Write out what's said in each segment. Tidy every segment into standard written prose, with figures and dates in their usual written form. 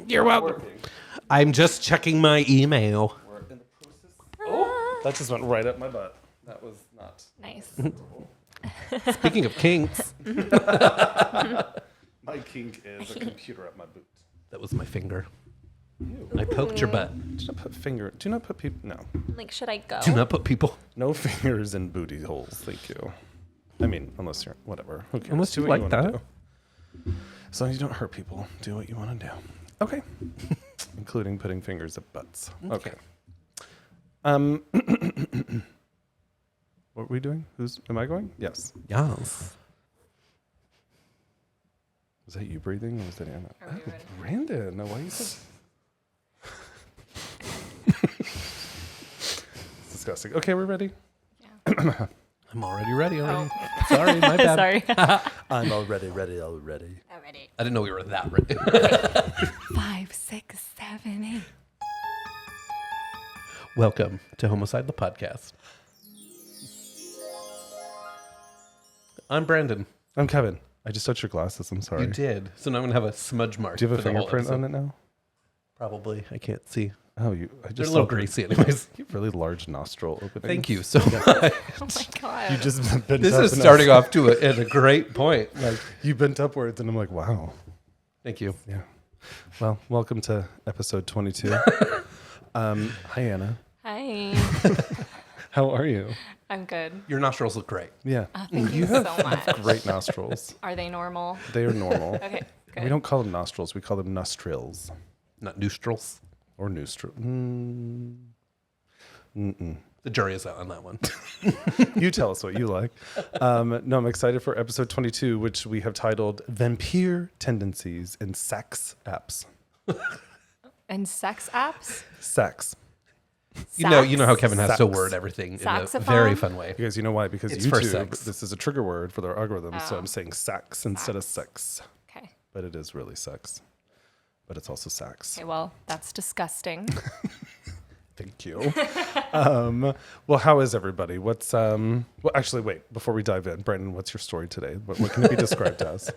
You're welcome. I'm just checking my email. We're in the process. Oh, that just went right up my butt. That was not Nice. Speaking of kinks, my kink is a computer up my boot. that was my finger. I poked your butt. Do not put finger. Do not put people. No, Like, should I go? Do not put people. no fingers in booty holes. Thank you. I mean, unless you're whatever. Who cares? Unless Do you what like wanna that. do. As long as you don't hurt people, do what you want to do. Okay. Including putting fingers up butts. Okay. What are we doing? Am I going? Yes. Yes. Was that you breathing or was that Anna? Are we ready? Brandon, no, why are you so... It's disgusting. Okay, we're ready. Yeah. I'm already ready already. Oh. Sorry, my bad. Sorry. I'm already ready already. Already. I didn't know we were that ready. 5, 6, 7, 8. Welcome to Homocide, the podcast. I'm Brandon. I'm Kevin. I just touched your glasses. I'm sorry. You did. So now I'm going to have a smudge mark. Do you have a for the whole fingerprint on episode. it now? Probably. I can't see. Oh, I They're just a saw little greasy anyways. You have really large nostril openings. Thank you so much. Oh my God. You just bent This up is and starting off to at a great point. Like, You bent upwards, and I'm like, wow. thank you. Yeah. Well, welcome to episode 22. Hi, Anna. Hi. How are you? I'm good. Your nostrils look great. Yeah. Thank you so much. Great nostrils. Are they normal? They are normal. Okay, good. We don't call them nostrils. We call them nostrils. Not nostrils. Or nostril. The jury is out on that one. You tell us what you like. No, I'm excited for episode 22, which we have titled VamPIER Tendencies in Sex Apps. And sex apps? Sex. You know how Kevin has to Sax. word everything in a Saxophone? very fun way. Because you know why? Because It's for YouTube, sex. this is a trigger word for their algorithm, so Oh. I'm saying sex instead of sex. Okay. But it is really sex. But it's also sex. Okay, well, that's disgusting. Thank you. Well, how is everybody? What's well, actually, wait. Before we dive in, Brandon, what's your story today? What can it be described as?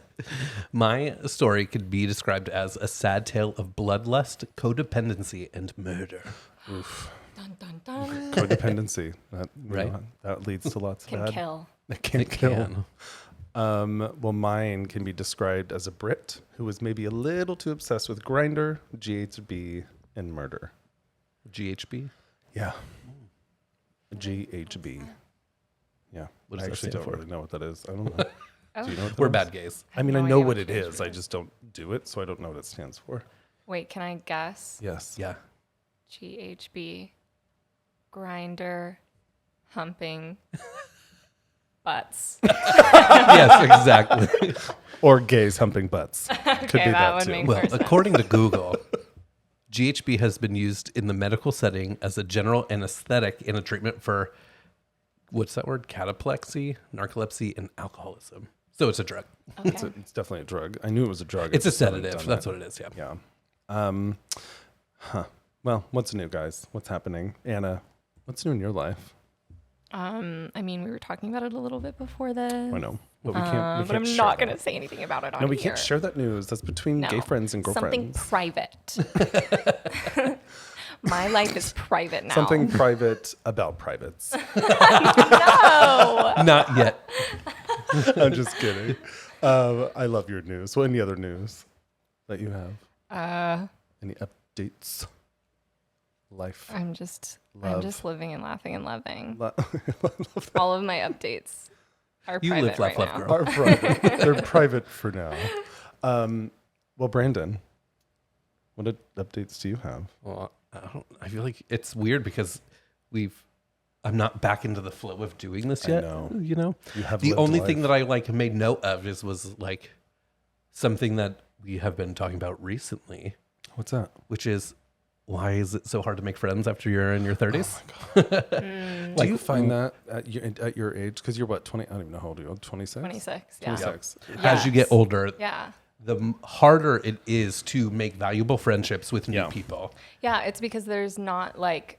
My story could be described as a sad tale of bloodlust, codependency, and murder. Oof. Dun, dun, dun. Codependency. That, Right. That leads to lots Can of bad. kill. It can It kill. can. Well, mine can be described as a Brit who was maybe a little too obsessed with Grindr, GHB, and murder. GHB? Yeah. GHB. Yeah. What does I that actually stand don't for? really know what that is. I don't know. Oh. Do you know what that We're is? bad gays. I mean, I no know idea what what it it is. is. I just don't do it, so I don't know what it stands for. Wait, can I guess? Yes. Yeah. GHB, grinder, humping, butts. Yes, exactly. Or gays humping butts. Could Okay, be that that would too. make Well, more sense. according to Google, GHB has been used in the medical setting as a general anesthetic in a treatment for, what's that word? Cataplexy, narcolepsy, and alcoholism. So it's a drug. Okay. It's definitely a drug. I knew it was a drug. It's a I just haven't sedative. done That's it. what it is, yeah. Yeah. Well, what's new, guys? What's happening? Anna, what's new in your life? I mean, we were talking about it a little bit before this. I know. But we can't. But I'm share not that. going to say anything about it on No, we here. can't share that news. That's between No. gay friends and Something girlfriends. private. My life is private now. Something private about privates. No. Not yet. I'm just kidding. I love your news. What any other news that you have? Any updates? Life. I'm just Love. living and laughing and loving. Love All of my updates are You private live, laugh, right love, now. girl. are private. They're private for now. Well, Brandon, what updates do you have? Well, I feel like it's weird because I'm not back into the flow of doing this I yet. know. You know? You have The lived only life. thing that I made note of was something that we have been talking about recently, What's that? which is why is it so hard to make friends after you're in your 30s? Do you find that at your age? Because you're what, 20? I don't even know how old you are. 26? 26. Yeah. 26. As you get older, Yeah. the harder it is to make valuable friendships with new Yeah. people. Yeah, it's because there's not like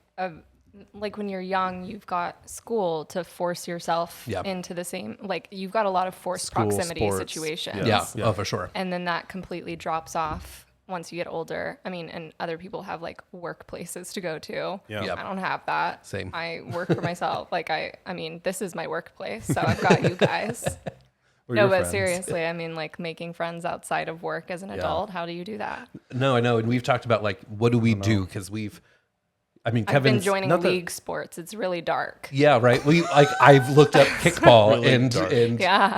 when you're young, you've got school to force yourself Yeah. into the same, you've got a lot of forced School, proximity sports. situations. Yeah, Yeah. oh, for sure. And then that completely drops off once you get older, I mean, and other people have like workplaces to go to. Yeah. Yep. I don't have that. Same. I work for myself. Like I mean, this is my workplace, so I've got you guys. We're No, your but friends. seriously, I mean, like making friends outside of work as an adult. How do you do that? No, I know. And we've talked about like, what do we do? Because I've been joining league sports. It's really dark. Yeah, right. I've looked up kickball Really and dark.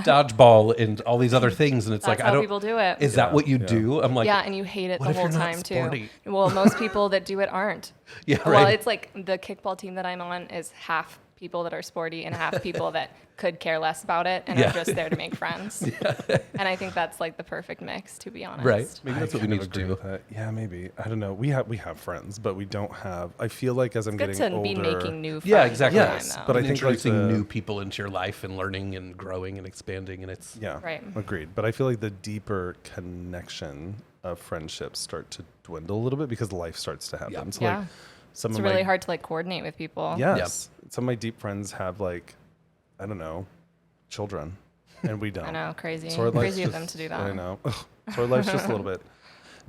dodgeball and all these other things, and it's That's like how I don't. people do it. Is that what you do? I'm like, Yeah, and you hate it what the if whole you're not time too. sporty? Well, most people that do it aren't. Yeah, Well, right. it's like the kickball team that I'm on is half people that are sporty and half people that could care less about it and are just there to make friends. And I think that's like the perfect mix, to be honest. Right. Maybe that's what we need to do with that. Yeah, maybe. I don't know. We have friends, but we don't have. I feel like as I'm Good getting to older, be making new friends. Yeah, exactly. all the time, Yes, though. but I And think like introducing the- new people into your life and learning and growing and expanding, and it's Yeah, Right. agreed. But I feel like the deeper connection of friendships start to dwindle a little bit because life starts to happen. Yeah. So Yeah. like some It's of really my hard to like coordinate with people. yes, some of my deep friends have like I don't know children, and we don't. I know, crazy. So our life's Crazy of just- them to do that. I know. So our life's just a little bit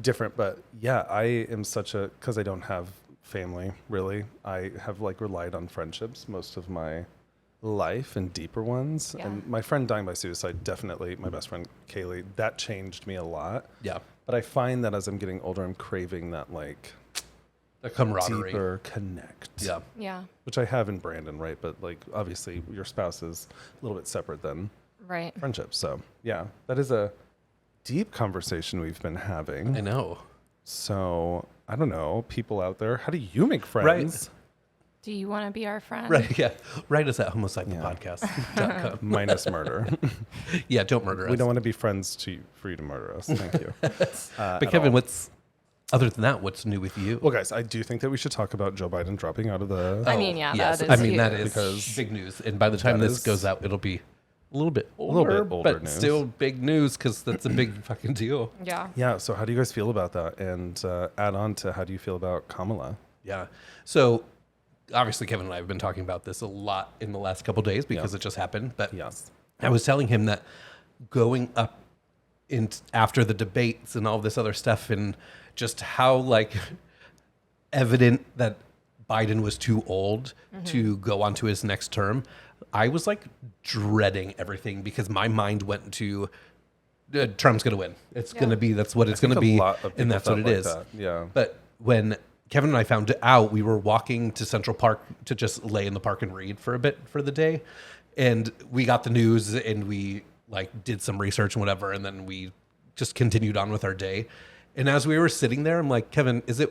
different. But yeah, I am because I don't have family really. I have like relied on friendships most of my life and deeper ones. Yeah. And my friend dying by suicide, definitely my best friend Kaylee, that changed me a lot. yeah, But I find that as I'm getting older, I'm craving that like the camaraderie. deeper connect. Yeah, Yeah. Which I have in Brandon, right? But like obviously your spouse is a little bit separate than Right. friendship. So yeah, that is a deep conversation we've been having. I know. So I don't know, people out there, how do you make friends? Do you want to be our friend? Right. Yeah. Write us at Homocide Yeah. podcast.com. Minus murder. Yeah. Don't murder us. We don't want to be friends for you to murder us. Thank you. But Kevin, other than that, what's new with you? Well, guys, I do think that we should talk about Joe Biden dropping out of the. I mean, yeah, yes. that is I mean, huge. that is Because big news. And by the time that this is- goes out, it'll be a little bit little older, bit older but news. still big news because that's a big fucking deal. Yeah. Yeah. So how do you guys feel about that? And add on to how do you feel about Kamala? Yeah. So obviously, Kevin and I have been talking about this a lot in the last couple days because it just happened. But Yes. I was telling him that going up after the debates and all this other stuff and just how like evident that Biden was too old to go on to his next term, I was like dreading everything because my mind went to Trump's going to win. It's going to be, that's what it's going to I think be. a lot of people And that's what felt it like is. that. Yeah. But when Kevin and I found out, we were walking to Central Park to just lay in the park and read for a bit for the day. And we got the news and we like did some research and whatever. And then we just continued on with our day. And as we were sitting there, I'm like, Kevin, is it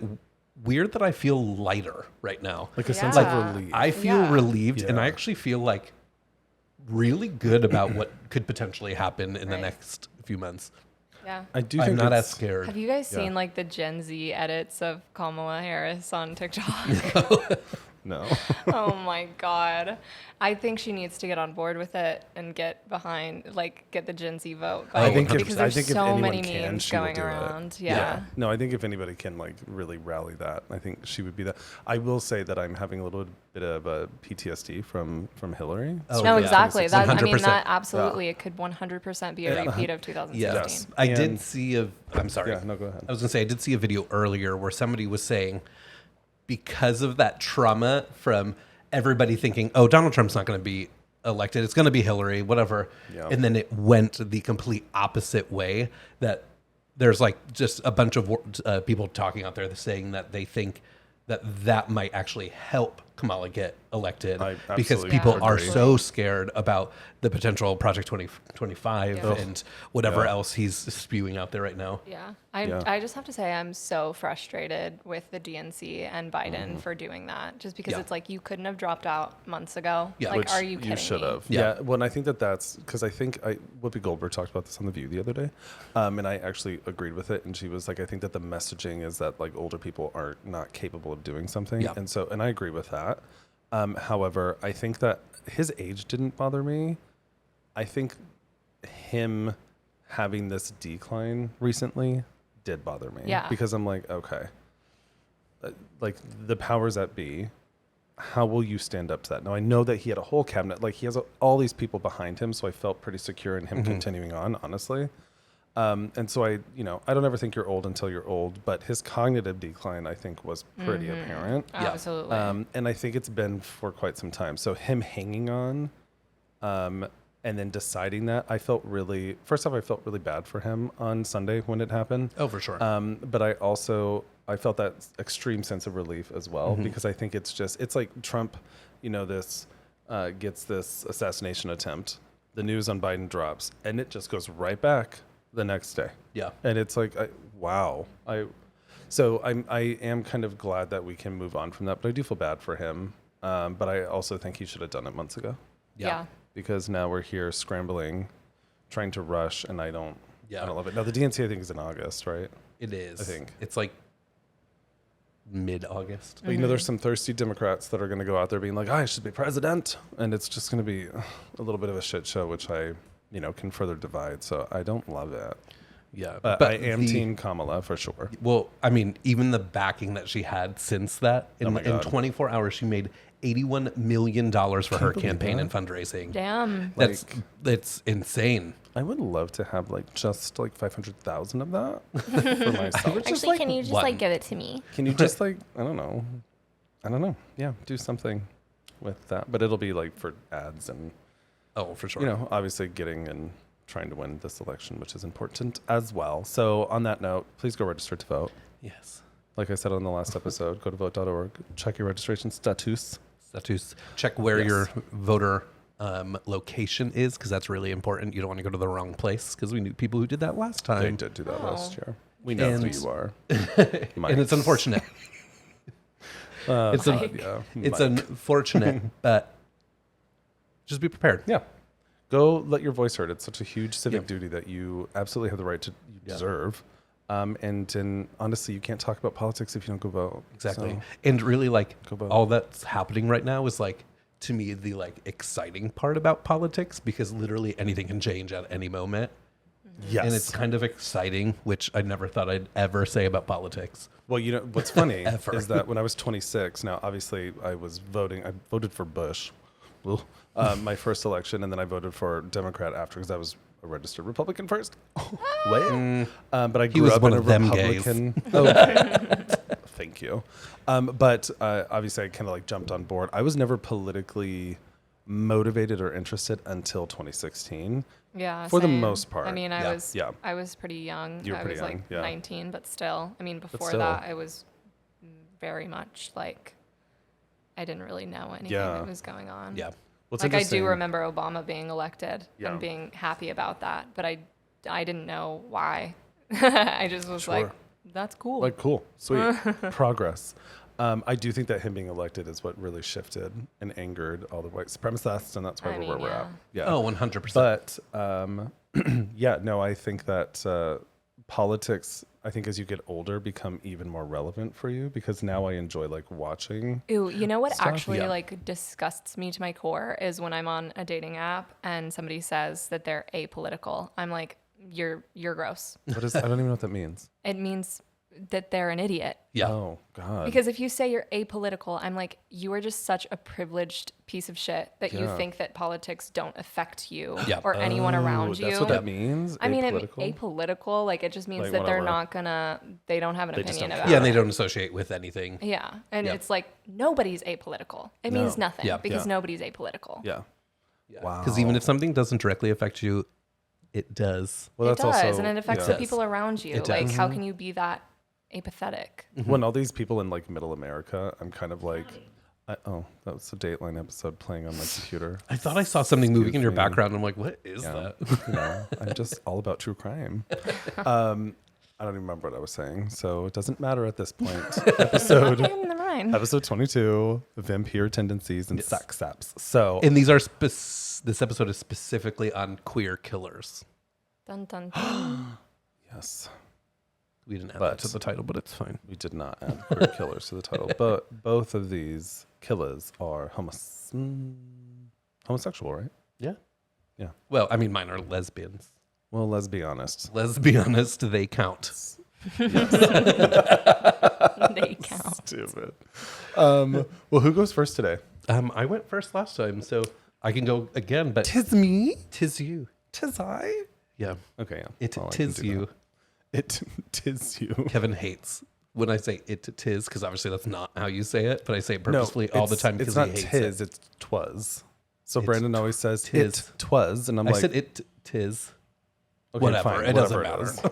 weird that I feel lighter right now? Like a sense Yeah. of relief. I feel Yeah. relieved and Yeah. I actually feel like really good about what could potentially happen in the Right. next few months. Yeah. I do I'm think not as it's- scared. Have you guys Yeah. seen like the Gen Z edits of Kamala Harris on TikTok? No. Oh my God. I think she needs to get on board with it and get behind, like, get the Gen Z vote going. I think if- because I there's think if so anyone many can, memes she will going do it. around. Yeah. No, I think if anybody can like really rally that, I think she would be that. I will say that I'm having a little bit of a PTSD from Hillary. Oh, No, yeah. exactly. That, I mean, 100%. that absolutely, it could 100% be a Yeah. repeat of 2016. Yes. I did And- see I'm sorry. Yeah, no, go ahead. I was going to say, I did see a video earlier where somebody was saying because of that trauma from everybody thinking, oh, Donald Trump's not going to be elected. It's going to be Hillary, whatever. Yeah. And then it went the complete opposite way, that there's like just a bunch of people talking out there saying that they think that might actually help Kamala get elected I because absolutely people are agree. so scared about the potential Project 2025 Yeah. and whatever Yeah. else he's spewing out there right now. Yeah. Yeah. I just have to say I'm so frustrated with the DNC and Biden for doing that, just because Yeah. it's like you couldn't have dropped out months ago. Yeah. Like, Which are you kidding should me? have. Yeah. Yeah. Well, and I think that's because I think Whoopi Goldberg talked about this on The View the other day, and I actually agreed with it. And she was like, I think that the messaging is that like older people are not capable of doing something, Yeah. and I agree with that. However, I think that his age didn't bother me. I think him having this decline recently did bother me. Yeah. Because I'm like, okay, like the powers that be, how will you stand up to that? Now, I know that he had a whole cabinet, like he has all these people behind him, so I felt pretty secure in him continuing on, honestly. And so I don't ever think you're old until you're old, but his cognitive decline, I think, was pretty apparent. Yeah. Absolutely. And I think it's been for quite some time. So him hanging on, and then deciding that, first off, I felt really bad for him on Sunday when it happened. Oh, for sure. But I felt that extreme sense of relief as well, because I think it's like Trump, gets this assassination attempt. The news on Biden drops, and it just goes right back the next day. Yeah. And it's like, wow. So I am kind of glad that we can move on from that, but I do feel bad for him. But I also think he should have done it months ago. Yeah. Because now we're here scrambling, trying to rush, and I don't love it. Now the DNC I think is in August, right? It is. I think it's like mid-August. But there's some thirsty Democrats that are going to go out there being like, I should be president, and it's just going to be a little bit of a shit show, which I can further divide. So I don't love it. Yeah, but I am team Kamala for sure. Well, I mean, even the backing that she had since that, in 24 hours, she made $81 million for her campaign and fundraising. Damn. That's insane. I would love to have just 500,000 of that for myself. Actually, can you just give it to me? Can you just I don't know. Yeah, do something with that. But it'll be for ads and, oh, for sure. Obviously getting and trying to win this election, which is important as well. So on that note, please go register to vote. Yes. Like I said on the last episode, go to vote.org, check your registration status. Check where your voter location is, because that's really important. You don't want to go to the wrong place, because we knew people who did that last time. They did do that last year. We know who you are. And it's unfortunate. It's unfortunate, but just be prepared. Yeah. Go let your voice heard. It's such a huge civic duty that you absolutely have the right to deserve. And honestly, you can't talk about politics if you don't go vote. Exactly. So, and really, go vote. all that's happening right now is to me, the exciting part about politics, because literally anything can change at any moment. Yes. And it's kind of exciting, which I never thought I'd ever say about politics. Well, what's funny is that when I was 26, now obviously I voted for Bush, my first election, and then I voted for Democrat after, because I was a registered Republican first. Wait. But I grew up in a Republican. Thank you. But obviously I kind of jumped on board. I was never politically motivated or interested until 2016. Yeah, for the most part. I mean, I was pretty young. You were pretty young, 19, but still. I mean, before that, I was very much I didn't really know anything that was going on. Yeah. Well, I do remember Obama being elected and being happy about that, but I didn't know why. I just was that's cool. Cool, sweet, progress. I do think that him being elected is what really shifted and angered all the white supremacists, and that's why we're where we're at. Yeah. Oh, 100%. But I think that politics, I think as you get older, become even more relevant for you, because now I enjoy watching. Ooh, you know what stuff? actually disgusts me to my core is when I'm on a dating app and somebody says that they're apolitical. I'm like, you're gross. I don't even know what that means. It means that they're an idiot. Yeah. Oh God. Because if you say you're apolitical, I'm like, you are just such a privileged piece of shit that you think that politics don't affect you or anyone around you. That's what that means? I mean, apolitical, it just means that they're not they don't have an opinion about it. Yeah, and they don't associate with anything. Yeah. And it's nobody's apolitical. It means nothing because nobody's apolitical. Yeah. Wow. Because even if something doesn't directly affect you, it does. Well, it does, and it affects the people around you. How can you be that apathetic? When all these people in middle America, I'm kind of that was a Dateline episode playing on my computer. I thought I saw something moving in your background. I'm like, what is that? No, I'm just all about true crime. I don't even remember what I was saying, so it doesn't matter at this point. Episode 22, VamPIER Tendencies and Sex Apps. So, and these are this episode is specifically on queer killers. Dun dun dun. Yes. We didn't add that to the title, but it's fine. We did not add queer killers to the title, but both of these killers are homosexual, right? Yeah. Yeah. Well, I mean, mine are lesbians. Well, let's be honest. Let's be honest, they count. They count. Stupid. Well, who goes first today? I went first last time, so I can go again, but 'Tis me. 'tis you. 'Tis I. Yeah. Okay, yeah. It Well, I tis can do you. that. It tis you. Kevin hates when I say it tis, because obviously that's not how you say it, but I say it No, purposefully all the time it's because not he hates tis, it. it's twas. So It's Brandon always says tis. it twas, and I'm I like, said it tis. okay, Whatever. fine, It whatever doesn't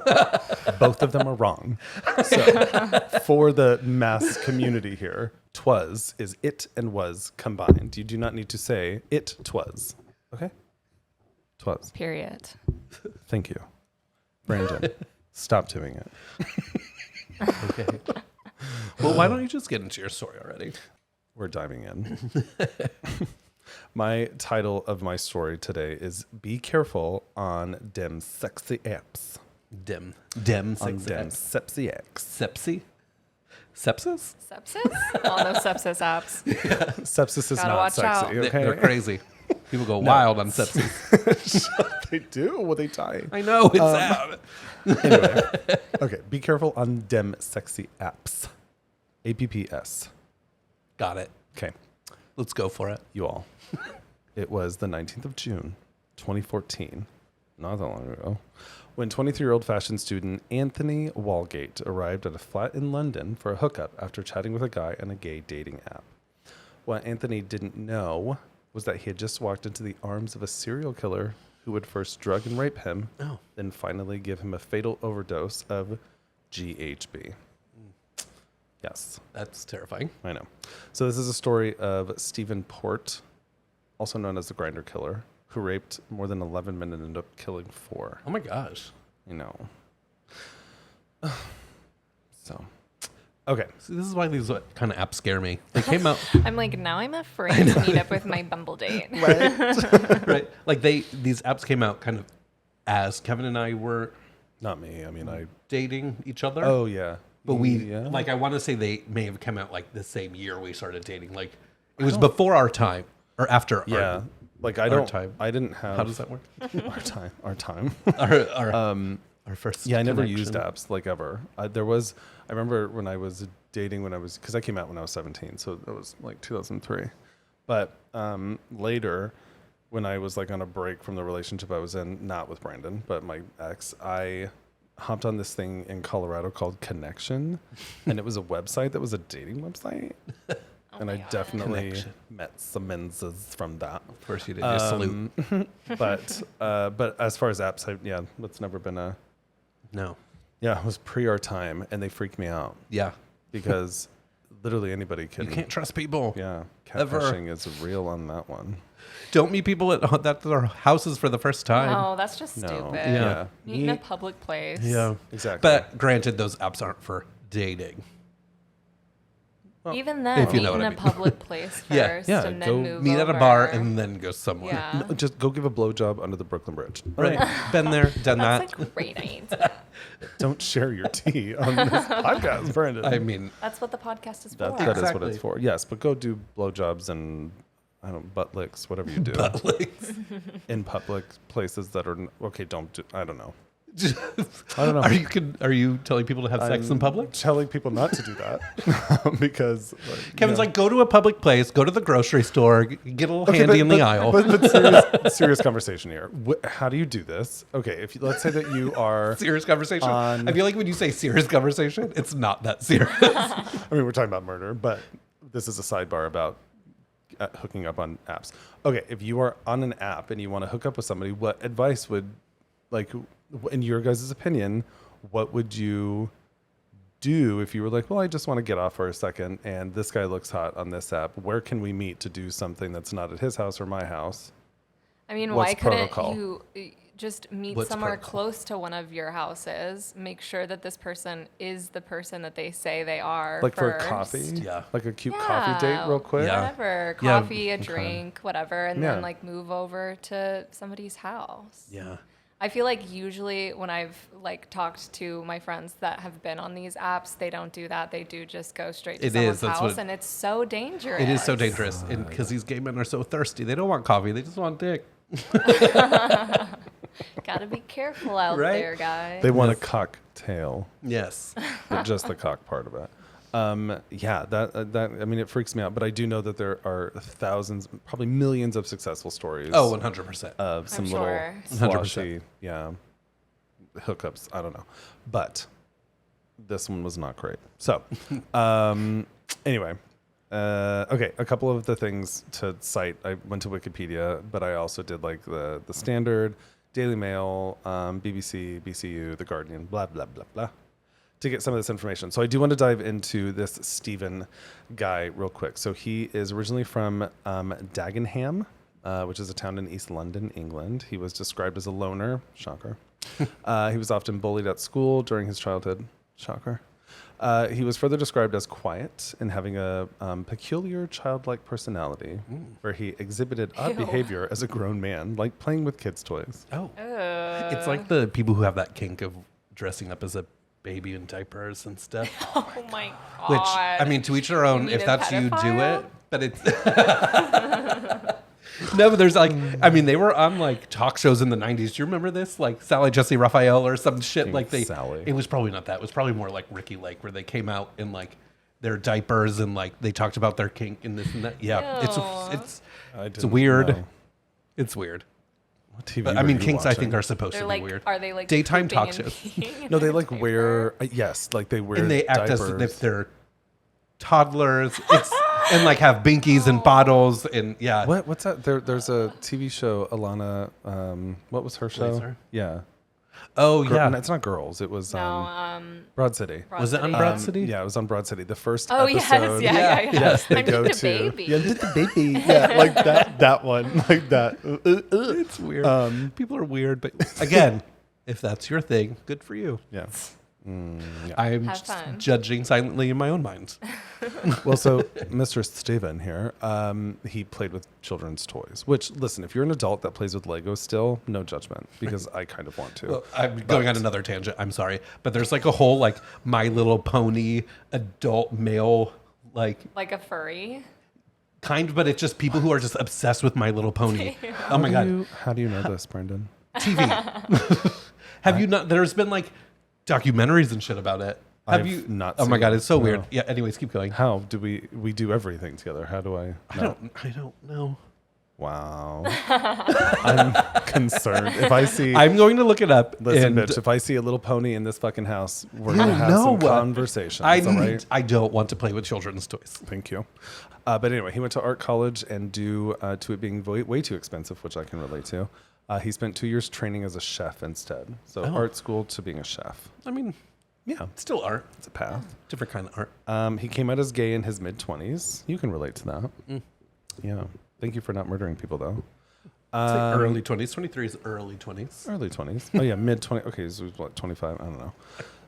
is. Both of them are wrong. So for the mass community here, twas is it and was combined. You do not need to say it twas. Okay? Twas. Period. Thank you. Brandon, stop doing it. Okay. Well, why don't you just get into your story already? We're diving in. My title of my story today is Be Careful on Dem Sexy Apps. Dem On sexy. Dem Sepsy Apps. Sepsi? Sepsis? Sepsis? All those sepsis apps. Sepsis is Gotta not watch sexy, out. okay? They're crazy. People go wild on sepsis. They do? Well, they die. I know, it's out. Anyway. Okay, be careful on Dem Sexy Apps. APPS. Got it. Okay, Let's go for it. you all. It was the 19th of June, 2014, not that long ago, when 23-year-old fashion student Anthony Walgate arrived at a flat in London for a hookup after chatting with a guy on a gay dating app. What Anthony didn't know was that he had just walked into the arms of a serial killer who would first drug and rape him, Oh. then finally give him a fatal overdose of GHB. Yes, That's terrifying. I know. So this is a story of Stephen Port, also known as the Grindr Killer, who raped more than 11 men and ended up killing 4. Oh my gosh. You know. So, okay. See, this is why these kind of apps scare me. They came out, I'm like, now I'm afraid to meet up with my Bumble date. right? Like these apps came out kind of as Kevin and I were Not me. I mean, I. dating each other. Oh, yeah. But we, Yeah. like, I want to say they may have come out like the same year we started dating. Like, it was before our time or after Yeah. our, Like, I our don't. time. I didn't have. How does that work? Our time. Our time. Our first Yeah, I never connection. used apps like ever. I remember when I was dating because I came out when I was 17, so that was like 2003. But later, when I was like on a break from the relationship I was in, not with Brandon, but my ex, I hopped on this thing in Colorado called Connection, and it was a website that was a dating website. And I definitely Connection. met some menses from that. Of course you did. You salute. But as far as apps, that's never been a. No. Yeah, it was pre our time, and they freaked me out Yeah. because literally anybody You can. can't trust people. Yeah, Ever. catfishing is real on that one. Don't meet people at their houses for the first time. No, that's just No. stupid. Yeah. Meet in a public place. Yeah. Exactly. But granted, those apps aren't for dating. Even then, If you meet know in what I a mean. public place Yeah. first Yeah, and go then move Meet at a over. bar and then go somewhere. Yeah. No, just go give a blowjob under the Brooklyn Bridge. Right. Been there, done That's that. a great idea. Don't share your tea on this podcast, Brandon. I mean, That's what the podcast is for. that is what Exactly. it's for. Yes, but go do blowjobs and I don't butt licks, whatever you do butt licks. in public places that are okay. Don't do. I don't know. I don't know. Are you telling people to have sex in I'm public? Telling people not to do that because Kevin's like, go to a public place, go to the grocery store, get a little Okay, handy in the aisle. But serious conversan here. How do you do this? Okay, if let's say that you are. Serious conversation. On- I feel like when you say serious conversation, it's not that serious. I mean, we're talking about murder, but this is a sidebar about hooking up on apps. Okay, if you are on an app and you want to hook up with somebody, what advice would, like, in your guys' opinion, what would you do if you were like, well, I just want to get off for a second and this guy looks hot on this app. Where can we meet to do something that's not at his house or my house? I mean, What's why couldn't protocol? you just meet What's somewhere protocol? close to one of your houses? Make sure that this person is the person that they say they are. Like for a first. coffee? Yeah. Like a cute coffee date real quick? Yeah. Whatever. Yeah, Coffee, a drink, whatever. And Yeah. then like move over to somebody's house. Yeah. I feel like usually when I've like talked to my friends that have been on these apps, they don't do that. They do just go straight to It someone's is, that's house, what- and it's so dangerous. It is so dangerous. And because these gay men are so thirsty, they don't want coffee, they just want dick. Gotta be careful out Right? there, guys. They want a cocktail, Yes. but just the cock part of it. Yeah, that I mean, it freaks me out. But I do know that there are thousands, probably millions of successful stories. Oh, 100%. Of some I'm little sure. sloshy, yeah, hookups. I don't know. But this one was not great. So, anyway. Okay, a couple of the things to cite. I went to Wikipedia, but I also did like the Standard, Daily Mail, BBC, BCU, The Guardian, blah, blah, blah, blah, to get some of this information. So I do want to dive into this Stephen guy real quick. So he is originally from Dagenham, which is a town in East London, England. He was described as a loner. Shocker. He was often bullied at school during his childhood. Shocker. He was further described as quiet and having a peculiar childlike personality, where he exhibited odd behavior as a grown man, like playing with kids' toys. Oh. It's like the people who have that kink of dressing up as a baby in diapers and stuff. Oh my God. Which, I mean, to each their own. If that's you, do it. But it's... No, but there's like, I mean, they were on like talk shows in the 90s. Do you remember this? Like Sally Jesse Raphael or some shit like Sally. It was probably not that. It was probably more like Ricky Lake, where they came out in like their diapers and like they talked about their kink and this and that. Yeah, it's weird. know. It's weird. What TV But I were mean, you kinks I watching? think are supposed They're to like, be weird. are they like Daytime pooping talk and shows? peeing in No, they their like diaper? wear, yes, like they wear And they act diapers. as if they're toddlers. It's and like have binkies and bottles and yeah. What's that? There's a TV show, Alana, what was her show? Blazer? Yeah. Oh No, yeah. it's not Girls. It was No, Broad City. Was it on Broad City? Yeah, it was on Broad City. The first Oh episode. yes, yeah. Yes, they I'm go just a to. baby. Yeah, just a baby. Yeah, like that one. Like that. It's weird. People are weird, but again, if that's your thing, good for you. Yeah. Yeah. I'm Have just fun. judging silently in my own mind. Well, so Mr. Steven here, he played with children's toys, which, listen, if you're an adult that plays with Legos still, no judgment, because I kind of want to. Well, I'm going on another tangent. I'm sorry, but there's like a whole like My Little Pony adult male like Like a furry. kind, but it's just people who are just obsessed with My Little Pony. Oh my god, How do you know this, Brendan? TV. Have you not? There's been like documentaries and shit about it. Have I've you not Oh my seen god, it, it's so weird. no. Yeah. Anyways, keep going. How do we do everything together? How do I know? I don't know. Wow. I'm concerned. If I see... I'm going to look it up. Listen, and bitch, if I see a little pony in this fucking house, we're going to have some conversations. All right? I don't want to play with children's toys. Thank you. But anyway, he went to art college, and due to it being way too expensive, which I can relate to, he spent 2 years training as a chef instead. So art school to being a chef. I mean, Yeah, it's still art. it's a path. Different kind of art. He came out as gay in his mid-20s. You can relate to that. Yeah. Thank you for not murdering people, though. It's like early 20s. 23 is early 20s. Early 20s. Oh, yeah, mid-20s. Okay, so he was what, 25? I don't know.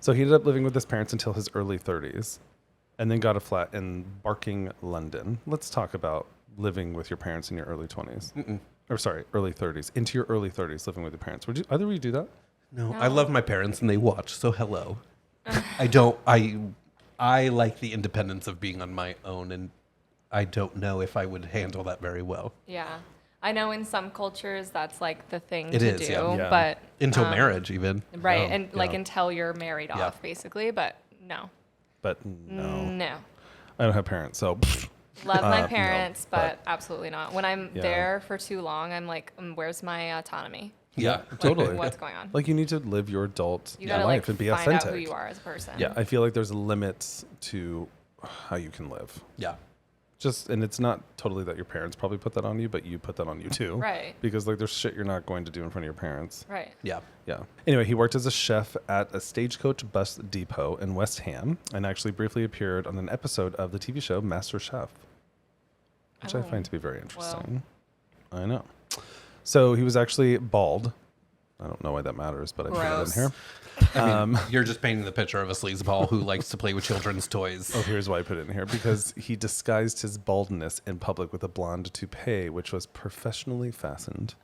So he ended up living with his parents until his early 30s and then got a flat in Barking, London. Let's talk about living with your parents in your early 20s. Or sorry, early 30s. Into your early 30s living with your parents. Would you either of you do that? No, I love my parents and they watch, so hello. I like the independence of being on my own, and I don't know if I would handle that very well. Yeah. I know in some cultures that's like the thing It to is, do, yeah. but Until marriage, even. right, Oh, and like yeah. until you're married Yeah. off, basically. But no, But no. no. I don't have parents, so... Love my no, parents, but- but absolutely not. When I'm Yeah. there for too long, I'm like, where's my autonomy? Yeah. Like, Totally. What's going on? Like, you need to live your adult You gotta life like and be find authentic. out who you are as a person. Yeah, I feel like there's limits to how you can live. Yeah. And it's not totally that your parents probably put that on you, but you put that on you too. Right. Because like there's shit you're not going to do in front of your parents. Right. Yeah. Yeah. Anyway, he worked as a chef at a stagecoach bus depot in West Ham and actually briefly appeared on an episode of the TV show Master Chef, which I find to be very interesting. I know. So he was actually bald. I don't know why that matters, but I put it in Gross. here. I mean, you're just painting the picture of a sleazeball who likes to play with children's toys. Oh, here's why I put it in here. Because he disguised his baldness in public with a blonde toupee, which was professionally fastened.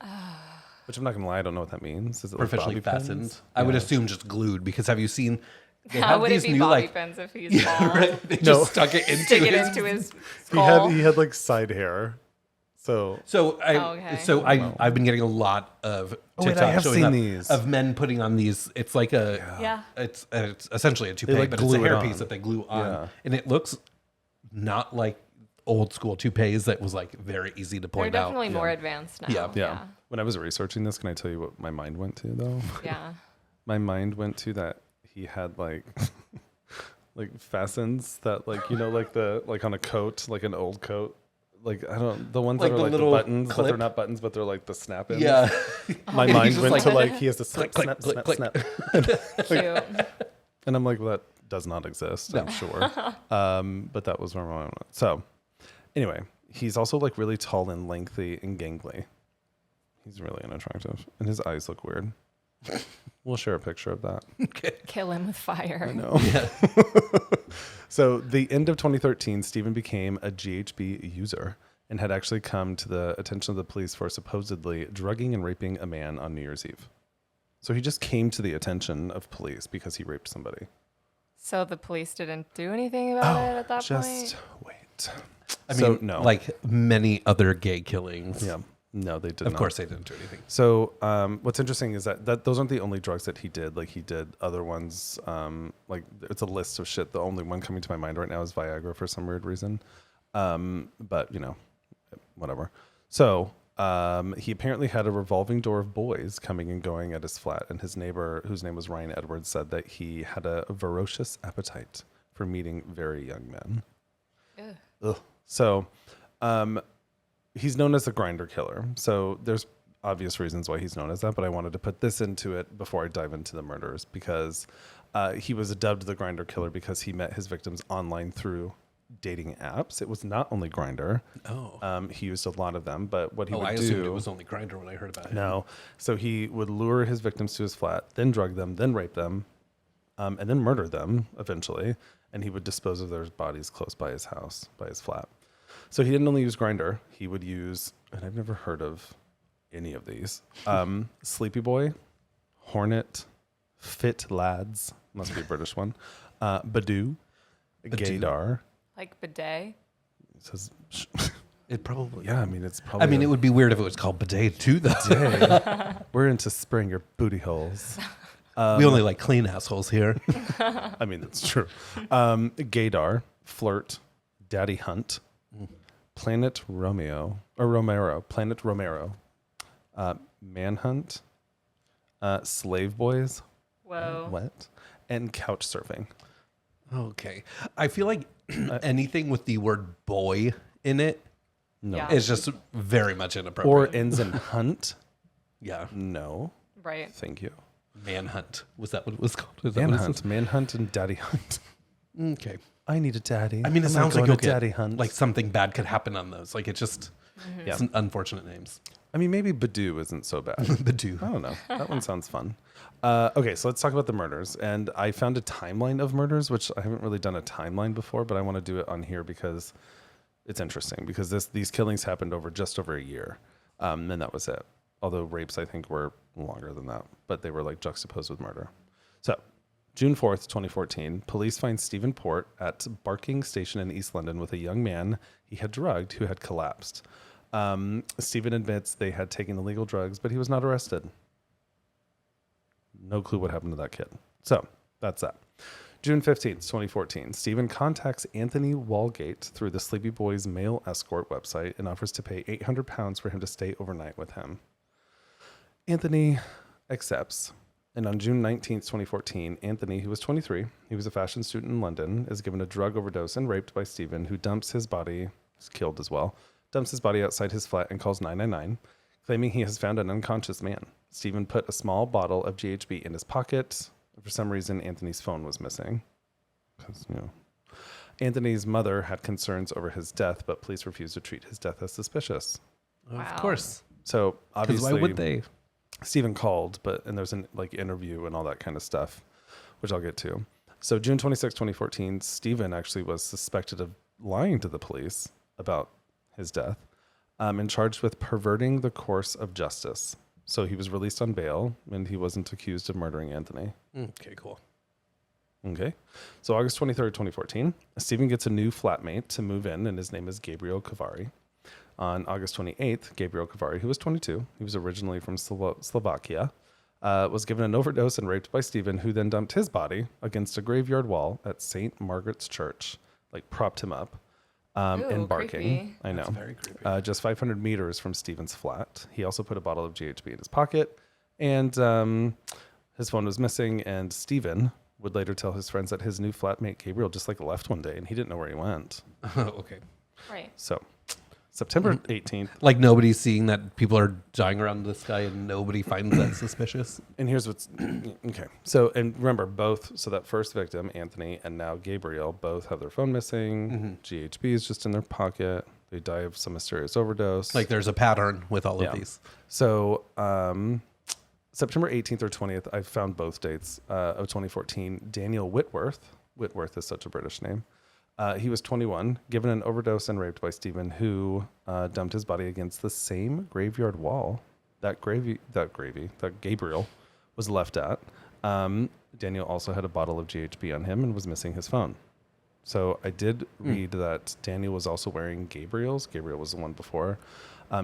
Which I'm not going to lie, I don't know what that means. Is it like Professionally bobby pins? fastened. I would assume just glued, because have you seen... They How have would it these be new, bobby like... pins if he's bald? Right? They just No. stuck it into Stick it his... into his He skull. had like side hair. So okay. I've been getting a lot of Oh, wait, TikTok I have showing seen up these. of men putting on these. It's like a Yeah. It's essentially a toupee, like, but it's a glue it on. hairpiece that they glue on, Yeah. and it looks not like old school toupees that was like very easy to They're point out. definitely more advanced now. Yeah. yeah. When I was researching this, can I tell you what my mind went to though? Yeah. My mind went to that he had like like fastens that like like the like on a coat, like an old coat. Like I don't the ones Like that are the like the little buttons, but they're clip? not buttons, but they're like the snap ins. Yeah. My He's mind just went to like- like he has to snap, click, snap, click, snap, click. snap. Cute. And I'm like, well, that does not exist, I'm sure. But that was where my mind went. So anyway, he's also like really tall and lengthy and gangly. He's really unattractive. And his eyes look weird. We'll share a picture of that. Okay. Kill him with fire. I know. Yeah. So the end of 2013, Stephen became a GHB user and had actually come to the attention of the police for supposedly drugging and raping a man on New Year's Eve. So he just came to the attention of police because he raped somebody. So the police didn't do anything about it at that Just point? wait. I So, mean, no. like many other gay killings. Yeah. No, they did Of not. course they didn't do anything. So what's interesting is that those aren't the only drugs that he did. Like he did other ones. Like it's a list of shit. The only one coming to my mind right now is Viagra for some weird reason. But whatever. So he apparently had a revolving door of boys coming and going at his flat, and his neighbor, whose name was Ryan Edwards, said that he had a ferocious appetite for meeting very young men. Ugh. Ugh. So he's known as the Grindr Killer. So there's obvious reasons why he's known as that, but I wanted to put this into it before I dive into the murders because he was dubbed the Grindr Killer because he met his victims online through dating apps. It was not only Grindr. Oh. He used a lot of them, but what he would I do... assumed it was only Grindr when I heard about it. No. So he would lure his victims to his flat, then drug them, then rape them, and then murder them eventually. And he would dispose of their bodies close by his house, by his flat. So he didn't only use Grindr. He would use, and I've never heard of any of these, Sleepy Boy, Hornet, Fit Lads, must be a British one, Badoo, Gaydar. Like bidet? It says, It probably. yeah, I mean, it's probably... I mean, it would be weird if it was called bidet too, though. We're into spraying your booty holes. We only like clean assholes here. I mean, that's true. Gaydar, Flirt, Daddy Hunt, Planet Romero, Manhunt, Slave Boys, Whoa. what? And Couch Surfing. Okay. I feel like anything with the word boy in it No. Yeah. is just very much Or inappropriate. ends in Hunt. Yeah. No. Right. Thank you. Manhunt. Was that what it was called? Is that what it Manhunt. Manhunt and Daddy Hunt. is? Okay. I need a daddy. I mean, it I'm sounds not like going to okay, Daddy Hunt. like something bad could happen on those. Like it just, Yeah. it's unfortunate names. I mean, maybe Badoo isn't so bad. Badoo. I don't know. That one sounds fun. Okay, so let's talk about the murders. And I found a timeline of murders, which I haven't really done a timeline before, but I want to do it on here because it's interesting. Because these killings happened over just over a year, and that was it. Although rapes, I think, were longer than that, but they were like juxtaposed with murder. So, June 4th, 2014, police find Stephen Port at Barking Station in East London with a young man he had drugged who had collapsed. Stephen admits they had taken illegal drugs, but he was not arrested. No clue what happened to that kid. So that's that. June 15th, 2014, Stephen contacts Anthony Walgate through the Sleepy Boys mail escort website and offers to pay £800 for him to stay overnight with him. Anthony accepts. And on June 19th, 2014, Anthony, who was 23, he was a fashion student in London, is given a drug overdose and raped by Stephen, who dumps his body, is killed as well, dumps his body outside his flat and calls 999, claiming he has found an unconscious man. Stephen put a small bottle of GHB in his pocket. For some reason, Anthony's phone was missing. Because, Anthony's mother had concerns over his death, but police refused to treat his death as suspicious. Wow. Of course. So Because obviously, why would they? Stephen called, and there's an interview and all that kind of stuff, which I'll get to. So June 26, 2014, Stephen actually was suspected of lying to the police about his death and charged with perverting the course of justice. So he was released on bail and he wasn't accused of murdering Anthony. Okay, cool. Okay. So August 23rd, 2014, Stephen gets a new flatmate to move in, and his name is Gabriel Kavari. On August 28th, Gabriel Kavari, who was 22, he was originally from Slovakia, was given an overdose and raped by Stephen, who then dumped his body against a graveyard wall at St. Margaret's Church, propped him up in Barking. Creepy. I know. That's very creepy. Just 500 meters from Stephen's flat. He also put a bottle of GHB in his pocket. And his phone was missing, and Stephen would later tell his friends that his new flatmate Gabriel just like left one day and he didn't know where he went. Okay. Right. So September 18th. Like nobody's seeing that people are dying around this guy and nobody finds that suspicious. And here's what's okay. So, and remember both, so that first victim, Anthony, and now Gabriel, both have their phone missing. GHB is just in their pocket. They die of some mysterious overdose. Like there's a pattern with all of these. So, September 18th or 20th, I found both dates of 2014. Daniel Whitworth is such a British name. He was 21, given an overdose and raped by Stephen, who dumped his body against the same graveyard wall that Gabriel was left at. Daniel also had a bottle of GHB on him and was missing his phone. So I did read that Daniel was also wearing Gabriel was the one before,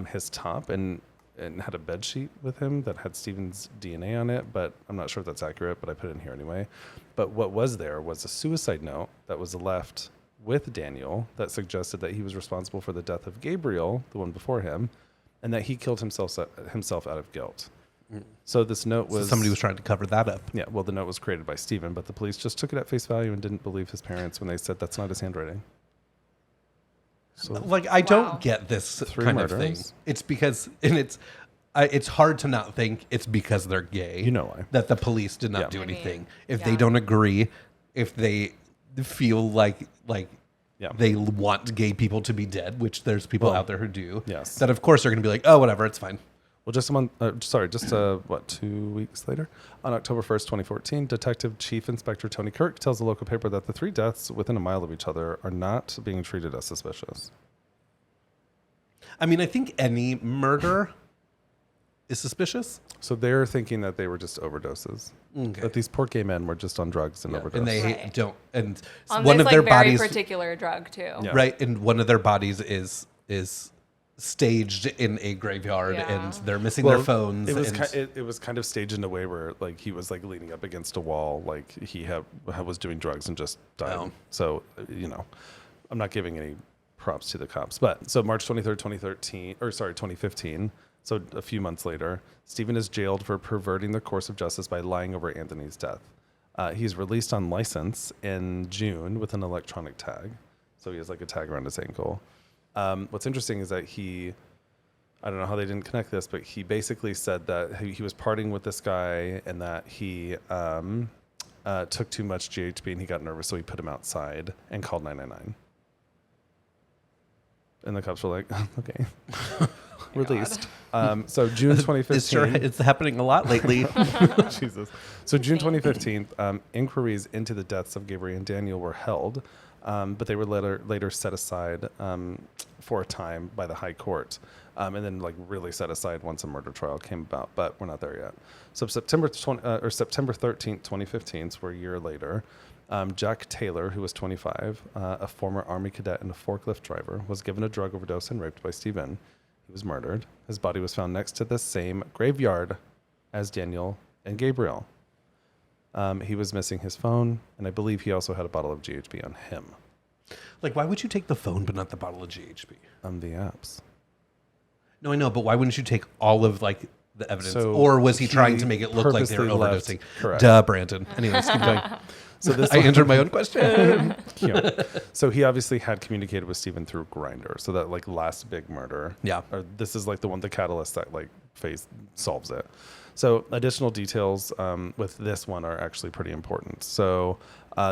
his top and had a bed sheet with him that had Stephen's DNA on it, but I'm not sure if that's accurate, but I put it in here anyway. But what was there was a suicide note that was left with Daniel that suggested that he was responsible for the death of Gabriel, the one before him, and that he killed himself out of guilt. So this note was... So somebody was trying to cover that up. Yeah, well, the note was created by Stephen, but the police just took it at face value and didn't believe his parents when they said that's not his handwriting. So, like, I don't get this kind of thing. It's because, and it's hard to not think it's because they're gay. You know why. That the police did not do I mean, anything. If they don't agree, if they feel like they want gay people to be dead, which there's people out there who do, that of course are going to be like, oh, whatever, it's fine. Well, just 2 weeks later, on October 1st, 2014, Detective Chief Inspector Tony Kirk tells the local paper that the 3 deaths within a mile of each other are not being treated as suspicious. I mean, I think any murder is suspicious. So they're thinking that they were just overdoses. Okay. That these poor gay men were just on drugs and overdoses. And they don't. And on one this, of their very bodies, particular drug too. Yeah. right? And one of their bodies is staged in a graveyard, and they're missing their phones. It was kind of staged in a way where like he was like leaning up against a wall, like he was doing drugs and just died. Oh. So I'm not giving any props to the cops. But so March 23rd, 2015. So a few months later, Stephen is jailed for perverting the course of justice by lying over Anthony's death. He's released on license in June with an electronic tag. So he has like a tag around his ankle. What's interesting is that I don't know how they didn't connect this, but he basically said that he was partying with this guy and that he took too much GHB and he got nervous, so he put him outside and called 999. And the cops were like, okay, released. So June 2015. It's happening a lot lately. Jesus. So June 2015, inquiries into the deaths of Gabriel and Daniel were held, but they were later set aside for a time by the High Court, and then like really set aside once a murder trial came about. But we're not there yet. So September 13th, 2015, so we're a year later. Jack Taylor, who was 25, a former Army cadet and a forklift driver, was given a drug overdose and raped by Stephen. He was murdered. His body was found next to the same graveyard as Daniel and Gabriel. He was missing his phone, and I believe he also had a bottle of GHB on him. Like, why would you take the phone but not the bottle of GHB? The apps. No, I know, but why wouldn't you take all of like the evidence? Or was he trying to make it look like they were overdosing? Correct. Duh, Brandon. Anyways, keep going. So this I answered my own question. So he obviously had communicated with Stephen through Grindr. So that like last big murder. Yeah. Or this is like the catalyst that like solves it. So additional details with this one are actually pretty important. So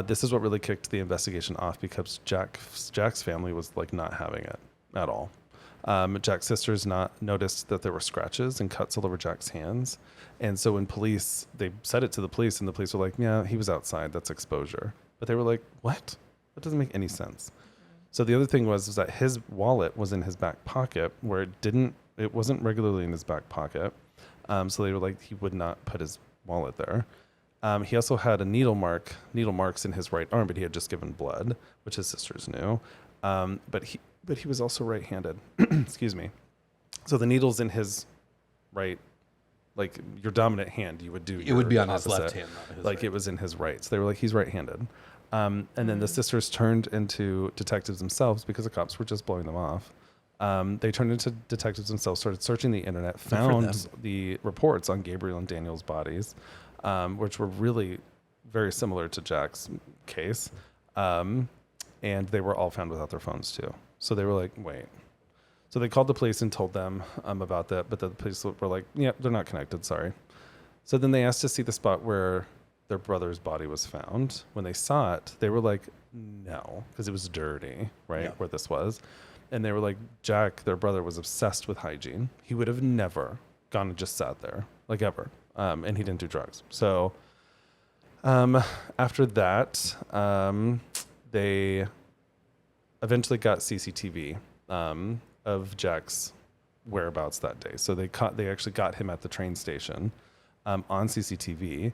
this is what really kicked the investigation off because Jack's family was like not having it at all. Jack's sisters noticed that there were scratches and cuts all over Jack's hands. And so when they said it to the police, and the police were like, yeah, he was outside. That's exposure. But they were like, what? That doesn't make any sense. So the other thing was that his wallet was in his back pocket where it wasn't regularly in his back pocket. So they were like, he would not put his wallet there. He also had needle marks in his right arm, but he had just given blood, which his sisters knew. But he was also right-handed. Excuse me. So the needle's in his right, like your dominant hand, you would do. It would be on opposite. his left hand, not his like right. It was in his right. So they were like, he's right-handed. And then the sisters turned into detectives themselves because the cops were just blowing them off. They turned into detectives themselves, started searching the internet, found the reports on Gabriel and Daniel's bodies. which were really very similar to Jack's case. And they were all found without their phones too. So they were like, wait. So they called the police and told them about that, but the police were like, yeah, they're not connected, sorry. So then they asked to see the spot where their brother's body was found. When they saw it, they were like, no, because it was dirty, right, Yeah. where this was. And they were like, Jack, their brother, was obsessed with hygiene. He would have never gone and just sat there, like ever. And he didn't do drugs. So after that, they eventually got CCTV of Jack's whereabouts that day. So they actually got him at the train station on CCTV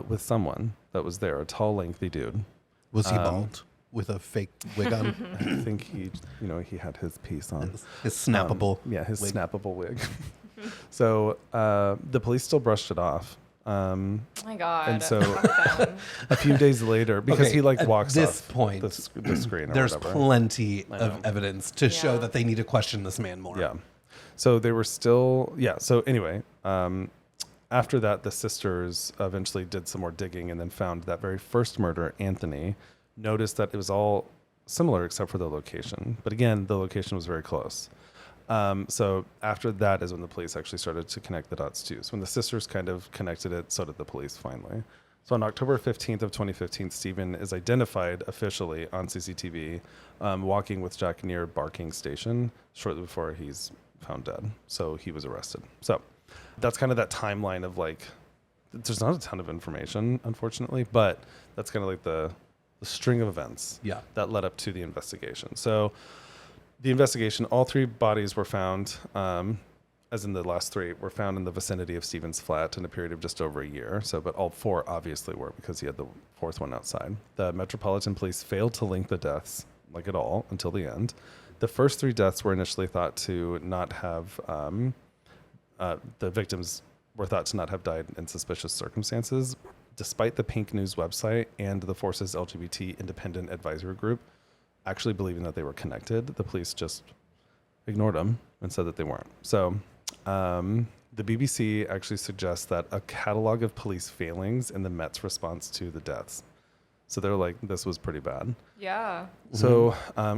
with someone that was there, a tall, lengthy dude. Was he bald with a fake wig on? I think he had his piece on. His snappable his wig. snappable wig. So the police still brushed it off. Oh my God. And so Fuck them. a few days later, because Okay, he like at walks this off point, the screen or There's whatever. plenty I know. of evidence to show Yeah. that they need to question this man more. Yeah. So they were still, So anyway, after that, the sisters eventually did some more digging and then found that very first murder, Anthony, noticed that it was all similar except for the location. But again, the location was very close. So after that is when the police actually started to connect the dots too. So when the sisters kind of connected it, so did the police finally. So on October 15th of 2015, Stephen is identified officially on CCTV walking with Jack near Barking Station shortly before he's found dead. So he was arrested. So that's kind of that timeline of like, there's not a ton of information, unfortunately, but that's kind of like the string of events that led up to the investigation. So the investigation, all three bodies were found, as in the last three, were found in the vicinity of Stephen's flat in a period of just over a year. So, but all four obviously were because he had the fourth one outside. The Metropolitan Police failed to link the deaths, like at all, until the end. The first three deaths were initially thought to not have, the victims were thought to not have died in suspicious circumstances, despite the Pink News website and the Force's LGBT Independent Advisory Group actually believing that they were connected. The police just ignored them and said that they weren't. So the BBC actually suggests that a catalog of police failings in the Met's response to the deaths. So they're like, this was pretty bad. Yeah. So